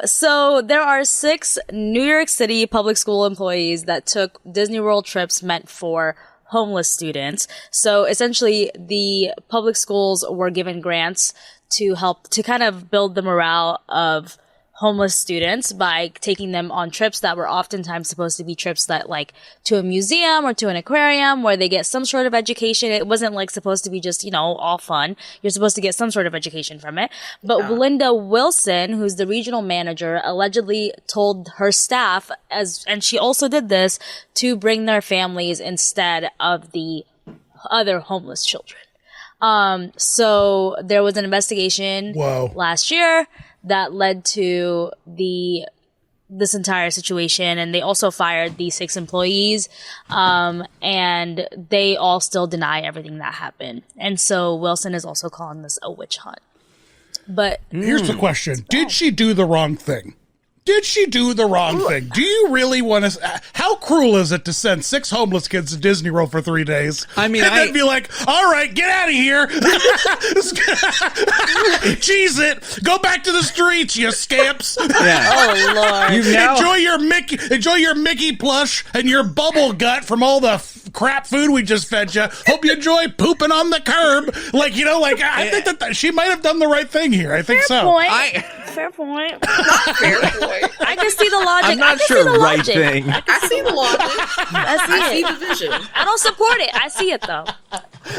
So there are 6 New York City public school employees that took Disney World trips meant for homeless students. So essentially the public schools were given grants to help to kind of build the morale of homeless students by taking them on trips that were oftentimes supposed to be trips that like to a museum or to an aquarium where they get some sort of education. It wasn't like supposed to be just, you know, all fun. You're supposed to get some sort of education from it. But Linda Wilson, who's the regional manager, allegedly told her staff and she also did this, to bring their families instead of the other homeless children. So there was an investigation last year that led to this entire situation, and they also fired the 6 employees, and they all still deny everything that happened. And so Wilson is also calling this a witch hunt. But Here's the question. Did she do the wrong thing? Did she do the wrong thing? Do you really want to... How cruel is it to send 6 homeless kids to Disney World for 3 days? I mean, and then be like, all right, get out of here. Cheese it. Go back to the streets, you scamps. Yeah. oh Lord, You've now Enjoy your Mickey plush and your bubble gut from all the crap food we just fed you. Hope you enjoy pooping on the curb. Like, you know, like I think that she might have done the right thing here. I think so. point. Fair point. Fair point. I can see the logic. I'm not I can sure see the right logic. thing. I see the logic. I see it. the vision. I don't support it. I see it though.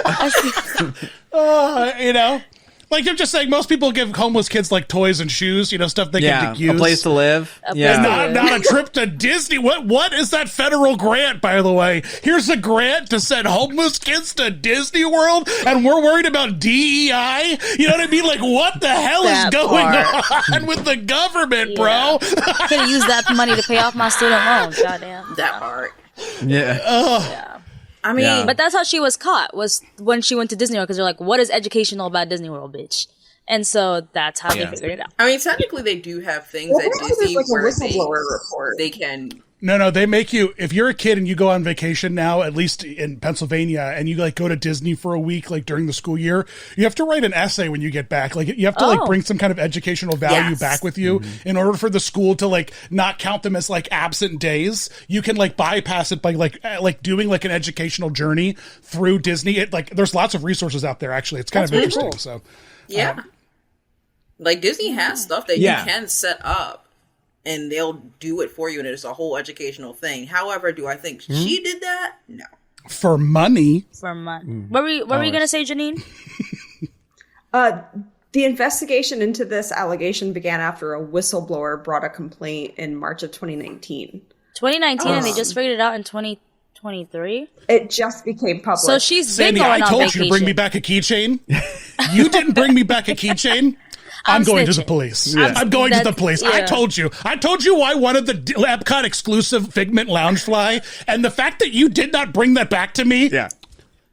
I see. You know, like I'm just saying, most people give homeless kids like toys and shoes, you know, stuff they Yeah, can use. a place to live. A Yeah. place to Not a trip to Disney. What is that federal grant, by the way? Here's a grant to send homeless kids to Disney World, and we're worried about DEI? You know what I mean? Like, what the hell That is going part. on with the government, bro? Could have used that money to pay off my student loans. Goddamn. That part. Yeah. I mean, Yeah. But that's how she was caught, was when she went to Disney World, because they're like, what is educational about Disney World, bitch? And so that's how they figured it out. I mean, technically, they do have things Well, at there's Disney like a where whistleblower report. they can. No, they make you, if you're a kid and you go on vacation now, at least in Pennsylvania, and you like go to Disney for a week, like during the school year, you have to write an essay when you get back. Like you have to like bring some kind of educational value Yes. back with you in order for the school to like not count them as like absent days. You can like bypass it by like doing like an educational journey through Disney. It like, there's lots of resources out there actually. It's kind of interesting. cool. So Yeah. Like, Disney has stuff that Yeah. you can set up, and they'll do it for you, and it's a whole educational thing. However, do I think she did that? No. For money. For money. What were you gonna say, Janine? The investigation into this allegation began after a whistleblower brought a complaint in March of 2019. 2019, and they just figured it out in 2023. It just became public. So she's been Sandy, going I on told vacation. you to bring me back a keychain. You didn't bring me back a keychain. I'm going to the snitching. police. I'm going to the police. Yeah. I told you I wanted the Epcot exclusive Figment Loungefly, and the fact that you did not bring that back to me. Yeah.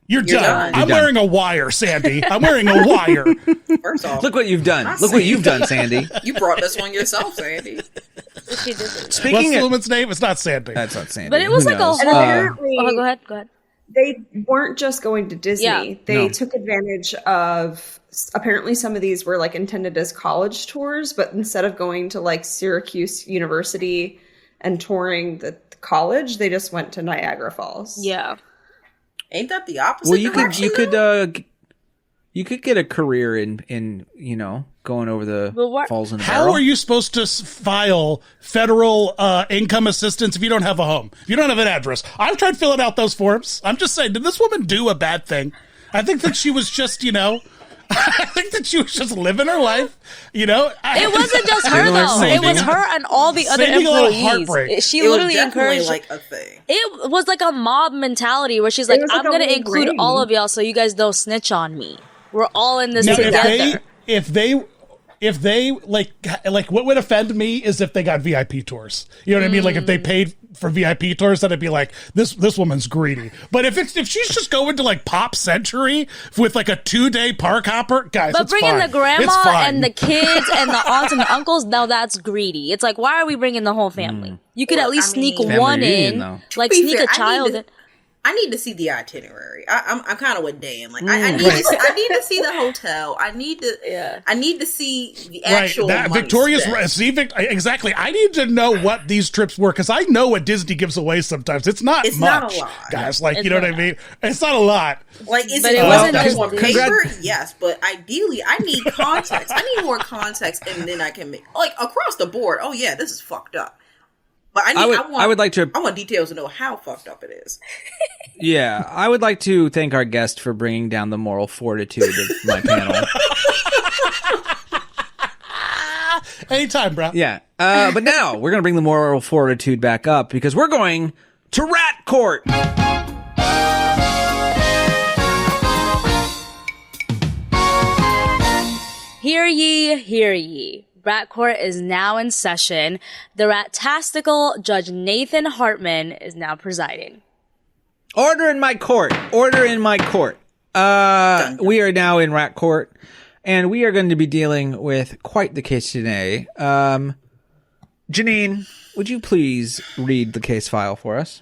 You're done. I'm You're wearing a wire, Sandy. I'm wearing a wire. First off, Look what you've done. Look what you've done, Sandy. you brought this on yourself, Sandy. She did it. What's Speaking the of, woman's name? It's not Sandy. that's not Sandy. But it was Who like knows? And apparently, go ahead. they weren't just going to Disney. Yeah. They No. took advantage of, apparently some of these were like intended as college tours, but instead of going to like Syracuse University and touring the college, they just went to Niagara Falls. Yeah. Ain't that the opposite? Well, you direction, you could get a career in going over the But what- falls in the How barrel. are you supposed to file federal income assistance if you don't have a home? If you don't have an address? I've tried filling out those forms. I'm just saying, did this woman do a bad thing? I think that she was just, I think that she was just living her life, It wasn't just her Similar though. to It was me. her and all the other Saving a little employees. heartbreak. She It was literally definitely encouraged. like a thing. It was like a mob mentality where she's like, was like "I'm a gonna whole include ring. all of y'all so you guys don't snitch on me. We're all in this Now, together." if they like what would offend me is if they got VIP tours. You know what I mean? Like if they paid for VIP tours, then I'd be like, this woman's greedy. But if she's just going to like Pop Century with like a 2-day park hopper, guys, But it's bringing fine. the It's grandma fine. and the kids and the aunts and the uncles, now that's greedy. It's like, why are we bringing the whole family? You could Well, at least I mean- sneak Family one reunion, in, though. like To be sneak fair, a child in. I need to see the itinerary. I'm kind of with Dan. Like I need to see the hotel. I need to see the actual That money Victoria's spent. exactly. I need to know what these trips were because I know what Disney gives away sometimes. It's not It's much, not a lot. guys. Like It's you know not what I mean? It's not a lot. Like, is But it it wasn't up just on Disney. paper? Yes, but ideally, I need context. I need more context, and then I can make like across the board. Oh yeah, this is fucked up. But I want details to know how fucked up it is. Yeah, I would like to thank our guest for bringing down the moral fortitude of my panel. Anytime, bro. Yeah, but now we're going to bring the moral fortitude back up because we're going to Rat Court. Hear ye, hear ye. Rat Court is now in session. The Rat-tastical Judge Nathan Hartman is now presiding. Order in my court. Order in my court. We are now in Rat Court, and we are going to be dealing with quite the case today. Janine, would you please read the case file for us?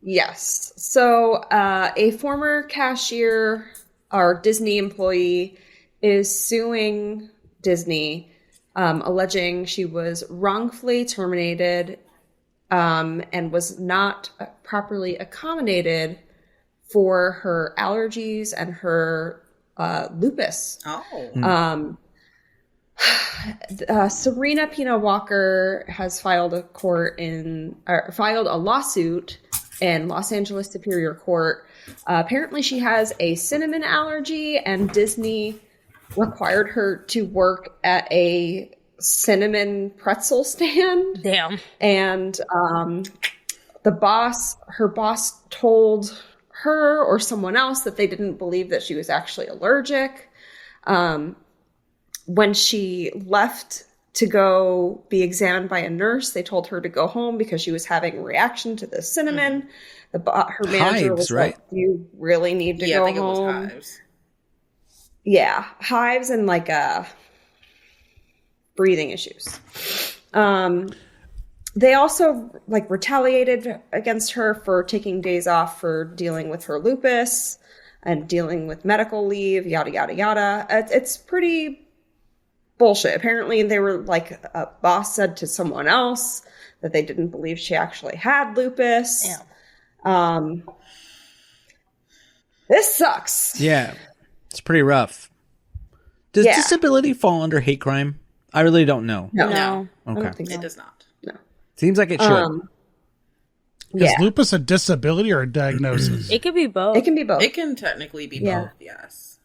Yes. So a former cashier or Disney employee is suing Disney, alleging she was wrongfully terminated and was not properly accommodated for her allergies and her lupus. Oh, Serena Pina Walker has filed a lawsuit in Los Angeles Superior Court. Apparently, she has a cinnamon allergy, and Disney required her to work at a cinnamon pretzel stand. Damn. And her boss told her or someone else that they didn't believe that she was actually allergic. When she left to go be examined by a nurse, they told her to go home because she was having a reaction to the cinnamon. Her manager Hives, was right? like, "You really need to yeah, go I think home." it was hives. Yeah, hives and like breathing issues. They also like retaliated against her for taking days off for dealing with her lupus and dealing with medical leave, yada yada yada. It's pretty bullshit. Apparently, they were like a boss said to someone else that they didn't believe she actually had lupus. Yeah. This sucks. Yeah, it's pretty rough. Does Yeah. disability fall under hate crime? I really don't know. No, No. I Okay. don't think so. It does not. Seems like it should. Is lupus a disability or a diagnosis? It could be both. It can be both. It can technically be both, yes.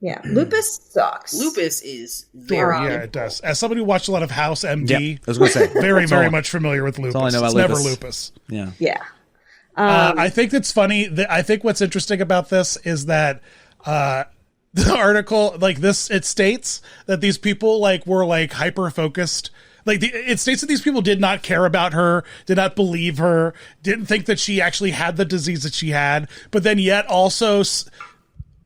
Yeah, lupus sucks. Lupus is Sure, very yeah, it does. As somebody who watched a lot of House MD, Yeah, I was going to say. very much familiar with lupus. all I know It's about never lupus. lupus. Yeah. Yeah. I think it's funny. I think what's interesting about this is that the article, like this, it states that these people like were like hyper focused. Like it states that these people did not care about her, did not believe her, didn't think that she actually had the disease that she had, but then yet also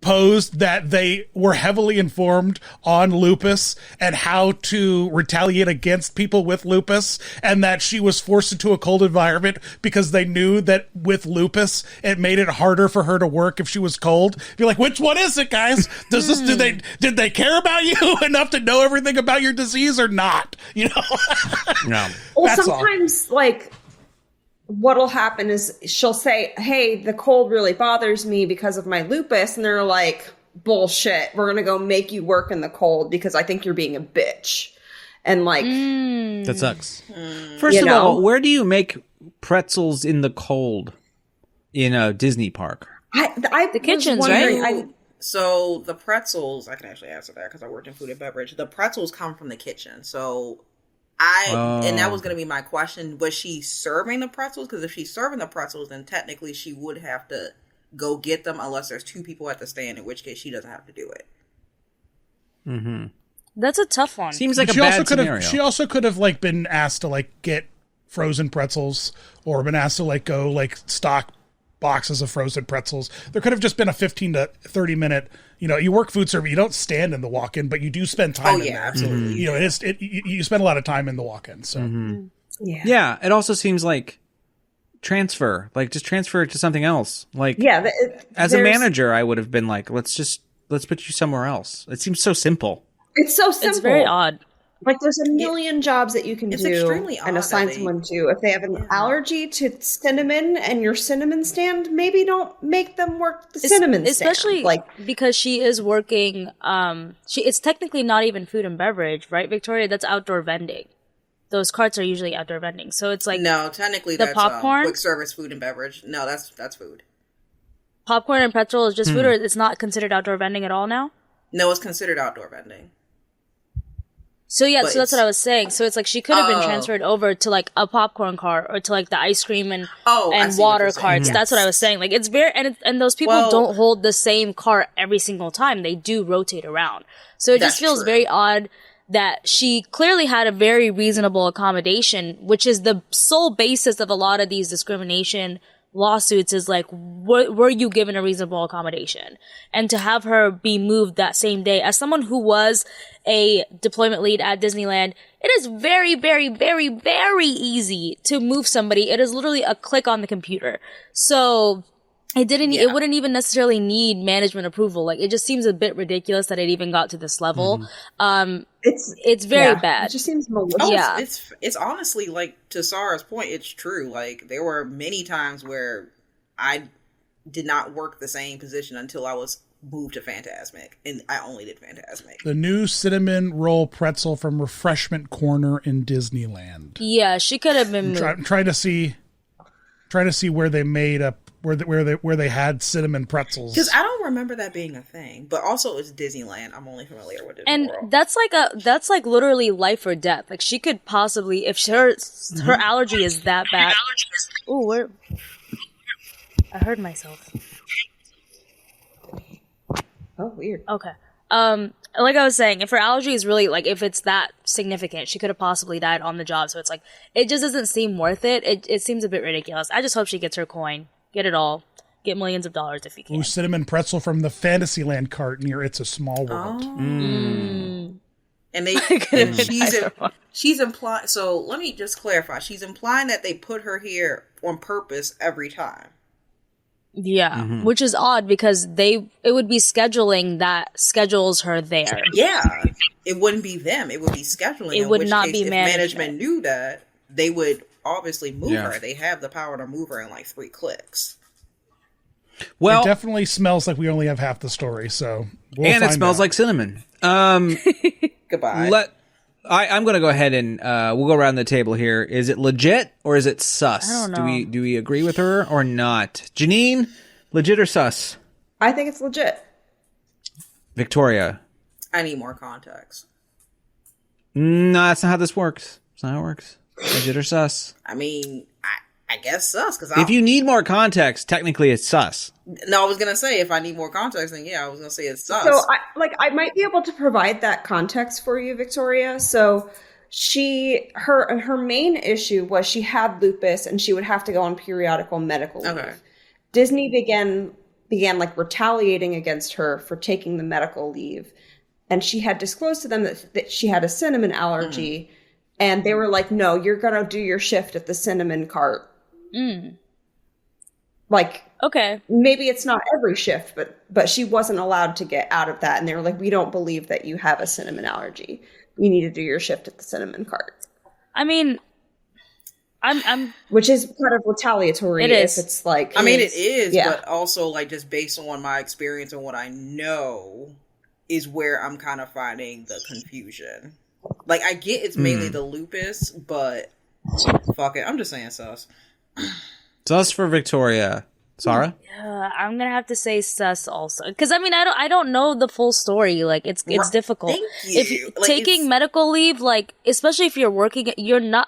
posed that they were heavily informed on lupus and how to retaliate against people with lupus, and that she was forced into a cold environment because they knew that with lupus it made it harder for her to work if she was cold. Be like, which one is it, guys? Does this did they care about you enough to know everything about your disease or not? You know? No. Well, That's all. sometimes, like, what'll happen is she'll say, hey, the cold really bothers me because of my lupus. And they're like, bullshit. We're going to go make you work in the cold because I think you're being a bitch. And like, That sucks. First of all, where do you make pretzels in the cold in a Disney park? the kitchens, right? So the pretzels, I can actually answer that because I worked in food and beverage. The pretzels come from the kitchen. So and that was going to be my question. Was she serving the pretzels? Because if she's serving the pretzels, then technically she would have to go get them unless there's two people at the stand, in which case she doesn't have to do it. Mm-hmm. That's a tough one. Seems like She a also bad could scenario. have. She also could have like been asked to like get frozen pretzels, or been asked to like go like stock boxes of frozen pretzels. There could have just been a 15 to 30 minute. You know, you work food service. You don't stand in the walk-in, but you do spend time. in there. Absolutely. You know, you spend a lot of time in the walk-in. So Yeah, it also seems like transfer. Like, just transfer it to something else. Like, as a manager, I would have been like, let's put you somewhere else. It seems so simple. It's so simple. It's very odd. Like, there's a million jobs that you can It's do extremely and odd assign that they- someone to. If they have an allergy to cinnamon and your cinnamon stand, maybe don't make them work the cinnamon especially stand. Like, because she is working. It's technically not even food and beverage, right, Victoria? That's outdoor vending. Those carts are usually outdoor vending, so it's like No, technically the that's popcorn? quick service food and beverage. No, that's food. popcorn and petrol is just food, or it's not considered outdoor vending at all now. No, it's considered outdoor vending. So yeah, But so that's what it's- I was saying. So it's like she could have been transferred over to like a popcorn cart or to like the ice cream and I see what water you're saying. carts. That's what I was saying. Like it's very and those people Well- don't hold the same cart every single time. They do rotate around. So it just That's feels true. very odd that she clearly had a very reasonable accommodation, which is the sole basis of a lot of these discrimination lawsuits is like, were you given a reasonable accommodation? And to have her be moved that same day, as someone who was a deployment lead at Disneyland, it is very, very, very, very easy to move somebody. It is literally a click on the computer. So it wouldn't even necessarily need management approval. Like, it just seems a bit ridiculous that it even got to this level. It's very bad. It just seems malicious. Oh, Yeah. it's honestly, like, to Sarah's point, it's true. Like, there were many times where I did not work the same position until I was moved to Fantasmic, and I only did Fantasmic. the new cinnamon roll pretzel from Refreshment Corner in Disneyland. Yeah, she could have been moved. Trying to see where they made up where they had cinnamon pretzels. Because I don't remember that being a thing, but also it's Disneyland. I'm only familiar with Disney And World. that's like literally life or death. Like she could possibly, if her allergy is that bad. Oh, I heard myself. Oh, weird. Okay. Like I was saying, if her allergy is really like, if it's that significant, she could have possibly died on the job. So it's like, it just doesn't seem worth it. It seems a bit ridiculous. I just hope she gets her coin. Get it all. Get millions of dollars if you can. Ooh, cinnamon pretzel from the Fantasyland cart near It's a Small World. And they could've and been either one. she's implying. So let me just clarify. She's implying that they put her here on purpose every time. Yeah, which is odd because it would be scheduling that schedules her there. Yeah, it wouldn't be them. It would be scheduling. It in would which not case, be if management. knew that, they would obviously move Yeah. her. They have the power to move her in like 3 clicks. Well, It definitely smells like we only have half the story, so we'll and it find smells out. like cinnamon. Goodbye. I'm going to go ahead and we'll go around the table here. Is it legit or is it sus? I don't know. Do we agree with her or not? Janine, legit or sus? I think it's legit. Victoria. I need more context. No, that's not how this works. That's not how it works. Legit or sus? I mean, I guess sus, because If you need more context, technically it's sus. No, I was gonna say if I need more context, then yeah, I was gonna say it's sus. So I might be able to provide that context for you, Victoria. So her main issue was she had lupus and she would have to go on periodical medical leave. Okay. Disney began like retaliating against her for taking the medical leave, and she had disclosed to them that she had a cinnamon allergy, and they were like, "No, you're gonna do your shift at the cinnamon cart." Like, Okay. maybe it's not every shift, but she wasn't allowed to get out of that, and they were like, "We don't believe that you have a cinnamon allergy. You need to do your shift at the cinnamon cart." I mean, I'm Which is kind of retaliatory. It is. If it's like, I mean, it is, yeah. but also like just based on my experience and what I know is where I'm kind of finding the confusion. Like, I get it's mainly the lupus, but fuck it, I'm just saying sus. Sus for Victoria. Sarah? I'm gonna have to say sus also, because I mean I don't know the full story. Like it's difficult. Thank If you. you, Like, taking it's- medical leave, like especially if you're working, you're not.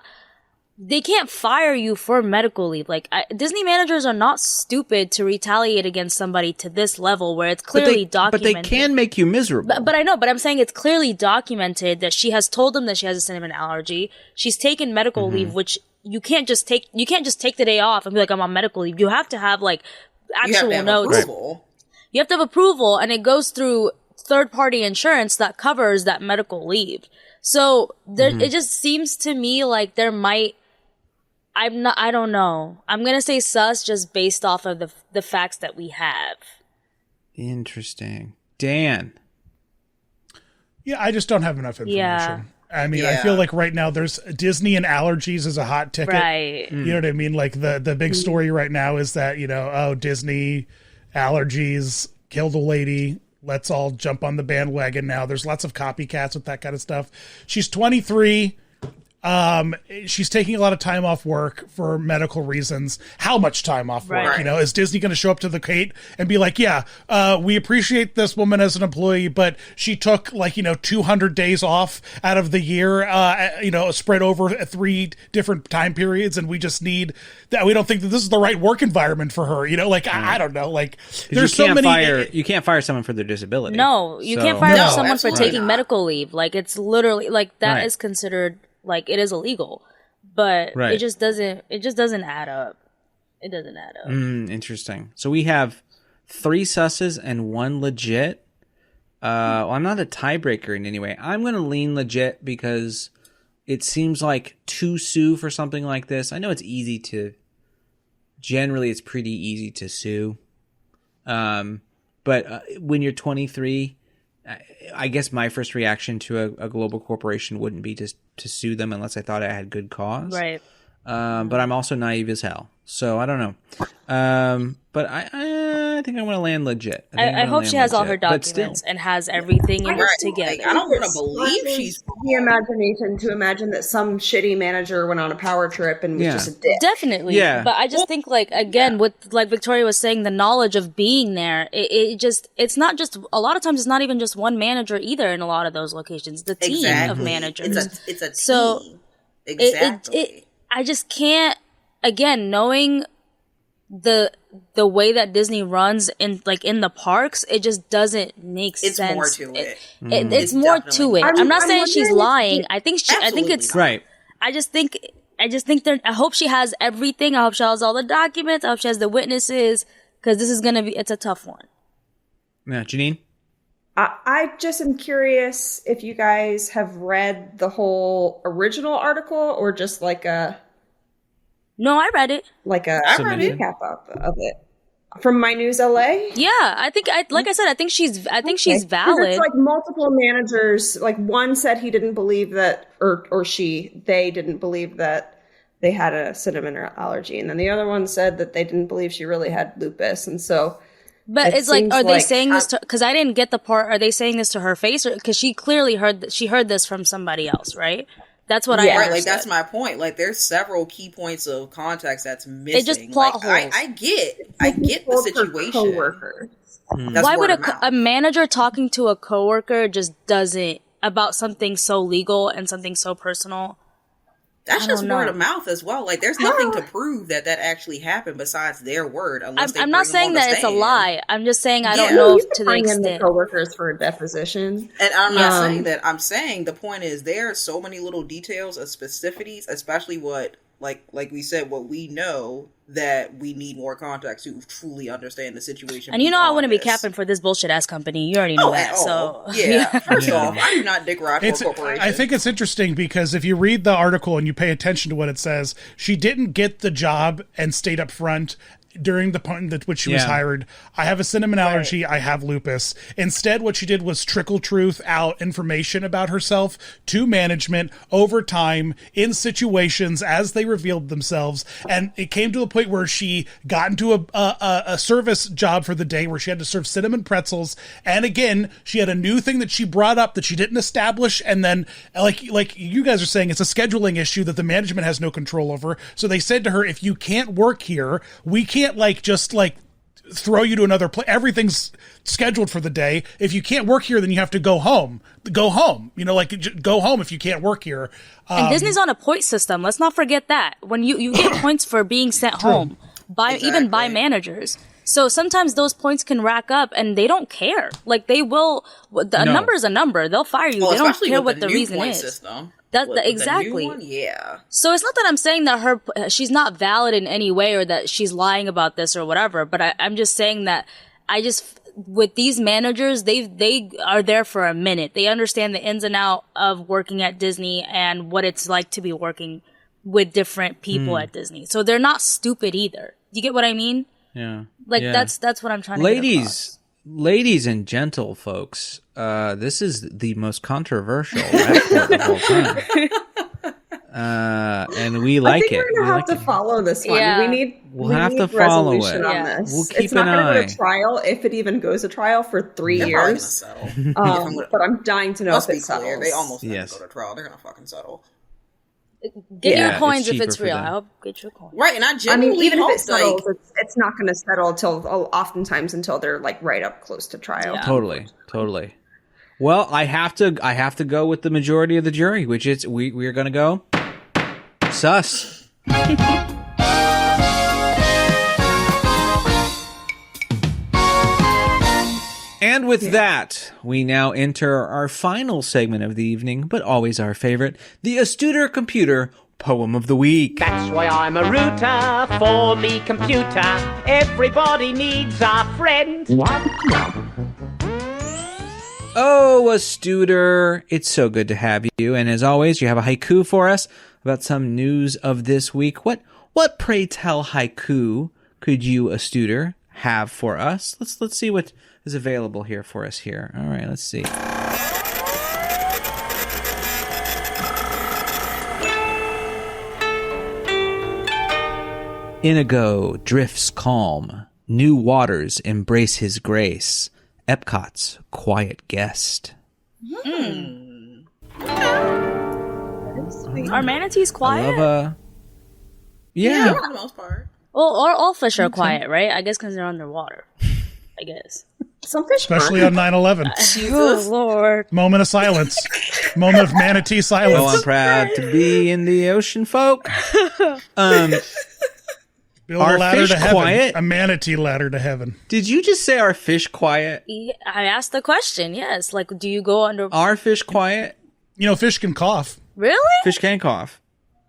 They can't fire you for medical leave. Like Disney managers are not stupid to retaliate against somebody to this level where it's clearly But they documented. can make you miserable. But I know, but I'm saying it's clearly documented that she has told them that she has a cinnamon allergy. She's taken medical leave, which you can't just take the day off and be like, I'm on medical leave. You have to have like You have actual to have notes. approval. You have to have approval, and it goes through third-party insurance that covers that medical leave. So there, it just seems to me like there might. I don't know. I'm gonna say sus just based off of the facts that we have. Interesting. Dan. Yeah, I just don't have enough information. Yeah. I mean, I Yeah. feel like right now there's Disney and allergies is a hot ticket. Right. You know what I mean? Like the big story right now is that, Disney allergies killed a lady. Let's all jump on the bandwagon now. There's lots of copycats with that kind of stuff. She's 23. She's taking a lot of time off work for medical reasons. How much time off work? Right. Is Disney going to show up to the gate and be like, yeah, we appreciate this woman as an employee, but she took 200 days off out of the year, spread over 3 different time periods. And we just need that. We don't think that this is the right work environment for her. I don't know. Like there's so many. You can't fire someone for their disability. No, you So- can't fire No, someone for absolutely taking not. medical leave. Like it's literally like that Right. is considered like it is illegal. But Right. it just doesn't add up. It doesn't add up. Interesting. So we have 3 susses and 1 legit. I'm not a tiebreaker in any way. I'm going to lean legit because it seems like to sue for something like this. I know it's pretty easy to sue. But when you're 23, I guess my first reaction to a global corporation wouldn't be to sue them unless I thought I had good cause. Right. But I'm also naive as hell, so I don't know. But I think I'm going to land legit. I hope she has all her But still. documents and has everything in Right. together. Like, I don't want to believe she's the imagination to imagine that some shitty manager went on a power trip and was Yeah. just a dick. Definitely. Yeah. But I just think with like Victoria was saying, the knowledge of being there, it's not just, a lot of times it's not even just one manager either in a lot of those locations. The team of Exactly. managers. It's a team. So, Exactly. I just can't, again, knowing the way that Disney runs in the parks, it just doesn't make It's sense. more to it. It's more to definitely it. more. I'm not I'm saying she's wondering- lying. I think Absolutely it's not. Right. I just think I hope she has everything. I hope she has all the documents. I hope she has the witnesses, because this is it's a tough one. Yeah, Janine? I just am curious if you guys have read the whole original article or just like a No, I read it. I read it. recap of it from My News LA. Yeah, I think like I said, I think she's Okay. 'Cause valid. It's like multiple managers. Like one said he didn't believe that, or they didn't believe that they had a cinnamon allergy, and then the other one said that they didn't believe she really had lupus, and so But It it's like, seems are they like- saying this to, because I didn't get the part, are they saying this to her face? Because she clearly heard this from somebody else, right? That's what I Yeah. Right, understood. like that's my point. Like there's several key points of context that's missing. just plot like, holes. I get the Told her situation. coworkers. That's Why would word of mouth. a manager talking to a coworker just doesn't, about something so legal and something so personal? That's I just don't know. word of mouth as well. Like there's nothing to prove that actually happened besides their word. Unless I'm not saying that it's a lie. I'm just saying I don't Yeah. know You if to can the bring in the extent. coworkers for a deposition. And I'm not saying that. I'm saying the point is there are so many little details of specificities, especially what like we said, what we know that we need more context to truly understand the situation. And you know I beyond wouldn't be this. capping for this bullshit ass company. You already know At that. So all. Yeah. First off, I do not dick ride for a It's, corporation. I think it's interesting because if you read the article and you pay attention to what it says, she didn't get the job and stayed up front during the point at which she was Yeah. hired. I have a cinnamon allergy. I have lupus. Instead, what she did was trickle truth out information about herself to management over time in situations as they revealed themselves. And it came to a point where she got into a service job for the day where she had to serve cinnamon pretzels. And again, she had a new thing that she brought up that she didn't establish. And then like you guys are saying, it's a scheduling issue that the management has no control over. So they said to her, if you can't work here, we can't just throw you to another place. Everything's scheduled for the day. If you can't work here, then you have to go home. Go home. Go home if you can't work here. and Disney's on a point system. Let's not forget that. When you get points for being sent home even by managers. So sometimes those points can rack up and they don't care. Like they will, a number is a number. They'll fire you. Well, They don't especially care with what the new reason point is. System. That With the exactly. new one, yeah. So it's not that I'm saying that she's not valid in any way or that she's lying about this or whatever, but I'm just saying that with these managers, they are there for a minute. They understand the ins and out of working at Disney and what it's like to be working with different people at Disney. So they're not stupid either. Do you get what I mean? Yeah. Like Yeah. that's what I'm trying to get across. Ladies and gentle folks, this is the most controversial rap court of all time. And we like I think it. we're gonna We have like to it. follow this one. Yeah. We'll we have need to follow resolution it. on Yeah. this. We'll keep it's not an going to go eye. to trial if it even goes to trial for 3 They're probably years. gonna settle. But I'm dying to know Let's if be it clear, settles. they almost Yes. didn't go to trial. They're gonna fucking settle. Get Yeah, your coins it's if it's cheaper for real. them. I hope get your coins. Right, and I I mean, genuinely even if hope it settles, like it's not going to settle oftentimes until they're like right up close to trial. Yeah. Totally. Well, I have to go with the majority of the jury, which is we're gonna go sus. And with that, we now enter our final segment of the evening, but always our favorite, the Astuter Computer Poem of the Week. That's why I'm a router for the computer. Everybody needs a friend. Oh, Astuter, it's so good to have you. And as always, you have a haiku for us about some news of this week. What pray tell haiku could you, Astuter, have for us? Let's see what is available here for us here. All right, let's see. Inigo drifts calm. New waters embrace his grace. Epcot's quiet guest. Are manatees I quiet? love yeah, for the most part. Well, all fish are quiet, right? I guess because they're underwater. I guess. Some fish Especially on 9/11. Oh Lord! Moment of silence. Moment of manatee Oh, I'm silence. proud to be in the ocean, folk. Build Are a ladder fish to heaven. quiet? A manatee ladder to heaven. Did you just say are fish quiet? I asked the question. Yes, like, do you go under? Are fish quiet? Fish can cough. Really? Fish can cough.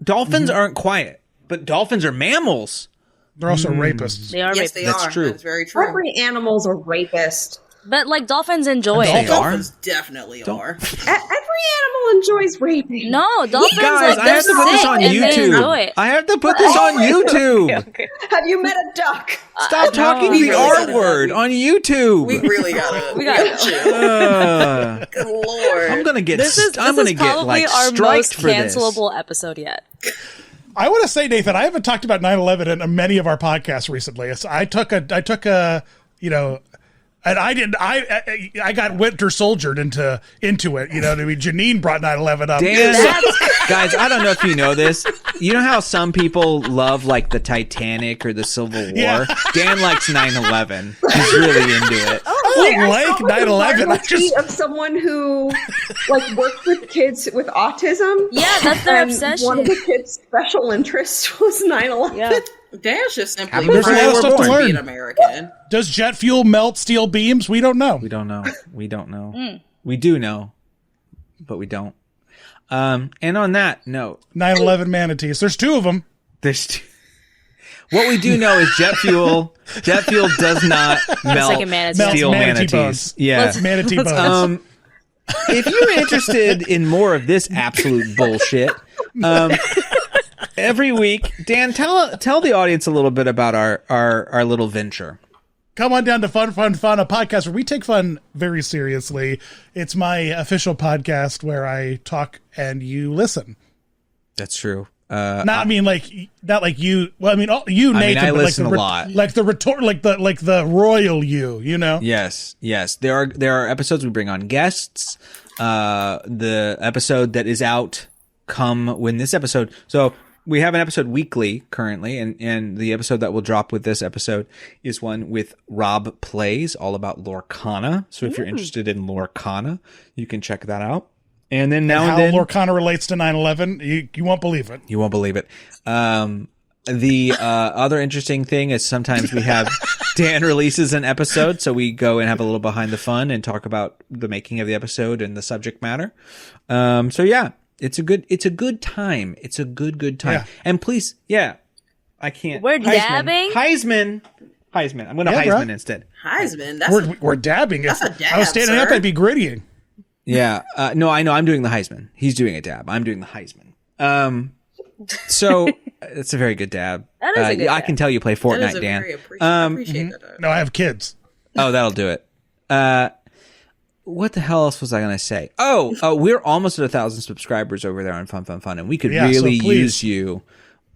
Dolphins aren't quiet, but dolphins are mammals. They're also rapists. They are. Yes, rapists. they That's are. true. That's very true. Every animal's a rapist. But like dolphins enjoy They it. are. Dolphins definitely are. Every animal enjoys raping. No, dolphins Guys, like I they're have to put this sick on and they enjoy YouTube. it. I have to put this on YouTube. Have you met a duck? Stop talking We the really R gotta- word on YouTube. We really gotta. We gotta chill. Good lord. I'm gonna get. This is I'm gonna get probably like our striked most for this. cancelable episode yet. I want to say, Nathan, I haven't talked about 9/11 in many of our podcasts recently. I took a And I got Winter Soldiered into it. You know what I mean? Janine brought 9/11 up. Dan, guys, I don't know if you know this. You know how some people love like the Titanic or the Civil War? Yeah. Dan likes 9/11. He's really into it. I don't like 9/11. I just of someone who like worked with kids with autism. Yeah, that's their and obsession. One of the kids' special interests was 9/11. Yeah. Dan's just simply There's a lot of stuff to to learn. be an American. Does jet fuel melt steel beams? We don't know. We don't know. We don't know. We do know, but we don't. And on that note, 9/11 manatees. There's 2 of them. What we do know is jet fuel does not melt like a manatee. steel Melts manatee manatees. bones. Yeah. Manatee bones. If you're interested in more of this absolute bullshit, every week, Dan, tell the audience a little bit about our little venture. Come on down to Fun, a podcast where we take fun very seriously. It's my official podcast where I talk and you listen. That's true. Not like you. Well, I mean, you, Nathan. I but listen like a lot. Like the like the royal you. You know. Yes. There are episodes we bring on guests. The episode that is out when this episode. So we have an episode weekly currently, and the episode that will drop with this episode is one with Rob Plays, all about Lorcana. So if you're interested in Lorcana, you can check that out. And then how Lorcana relates to 9/11, you won't believe it. You won't believe it. The other interesting thing is sometimes we have Dan releases an episode, so we go and have a little behind the fun and talk about the making of the episode and the subject matter. So yeah, it's a good time. It's a good time. Yeah. And please, I can't. We're dabbing? Heisman. I'm going to Yeah, Heisman bro. instead. Heisman. That's We're dabbing. That's a I was dab, standing up, sir. I'd be grittying. Yeah. No, I know. I'm doing the Heisman. He's doing a dab. I'm doing the Heisman. So it's a very good dab. That is a good I dab. can tell you play that Fortnite, is a Dan. very appreciate that. No, I have kids. Oh, that'll do it. What the hell else was I going to say? Oh, we're almost at 1,000 subscribers over there on Fun, and we could Yeah, so really please. use you,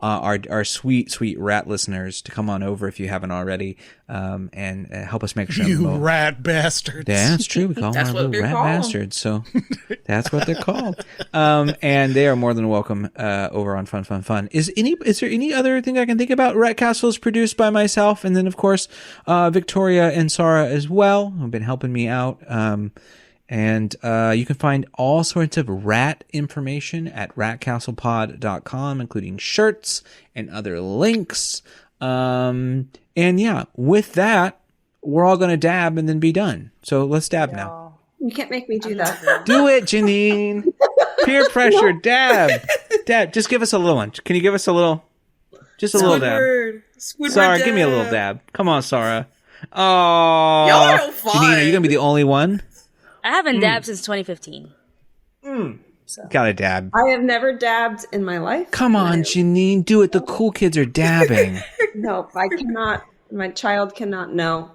our sweet rat listeners, to come on over if you haven't already, and help us make sure. You rat bastards. Yeah, that's true. We call That's them what little they're rat called. bastards. So that's what they're called. And they are more than welcome over on Fun. Is there any other thing I can think about? Rat Castle is produced by myself, and then of course Victoria and Sarah as well, who've been helping me out. And you can find all sorts of rat information at ratcastlepod.com, including shirts and other links. And yeah, with that, we're all going to dab and then be done. So let's dab now. You can't make me do that. Do it, Janine. Peer pressure, dab. Dab. Just give us a little one. Can you give us a little? Just a little dab. Squidward Sarah, dab. give me a little dab. Come on, Sarah. Oh, Y'all are no fun. Janine, are you going to be the only one? I haven't dabbed since 2015. Got to dab. I have never dabbed in my life. Come on, Janine, do it. The cool kids are dabbing. No, I cannot. My child cannot know.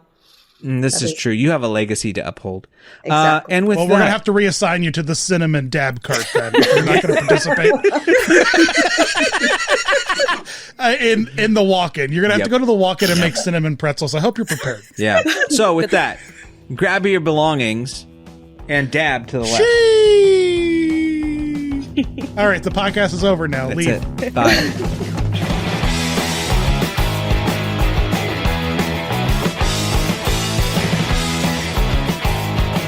This is true. You have a legacy to uphold. Exactly. And with Well, that, we're going to have to reassign you to the cinnamon dab cart then. If you're not going to participate. In the walk-in. You're going to have to go to the walk-in and make cinnamon pretzels. I hope you're prepared. yeah. So with that, grab your belongings and dab to the left. All right, the podcast is over now. That's Leave. it. Bye.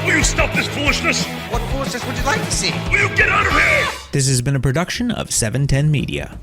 Will you stop this foolishness? What foolishness would you like to see? Will you get out of here? This has been a production of 710 Media.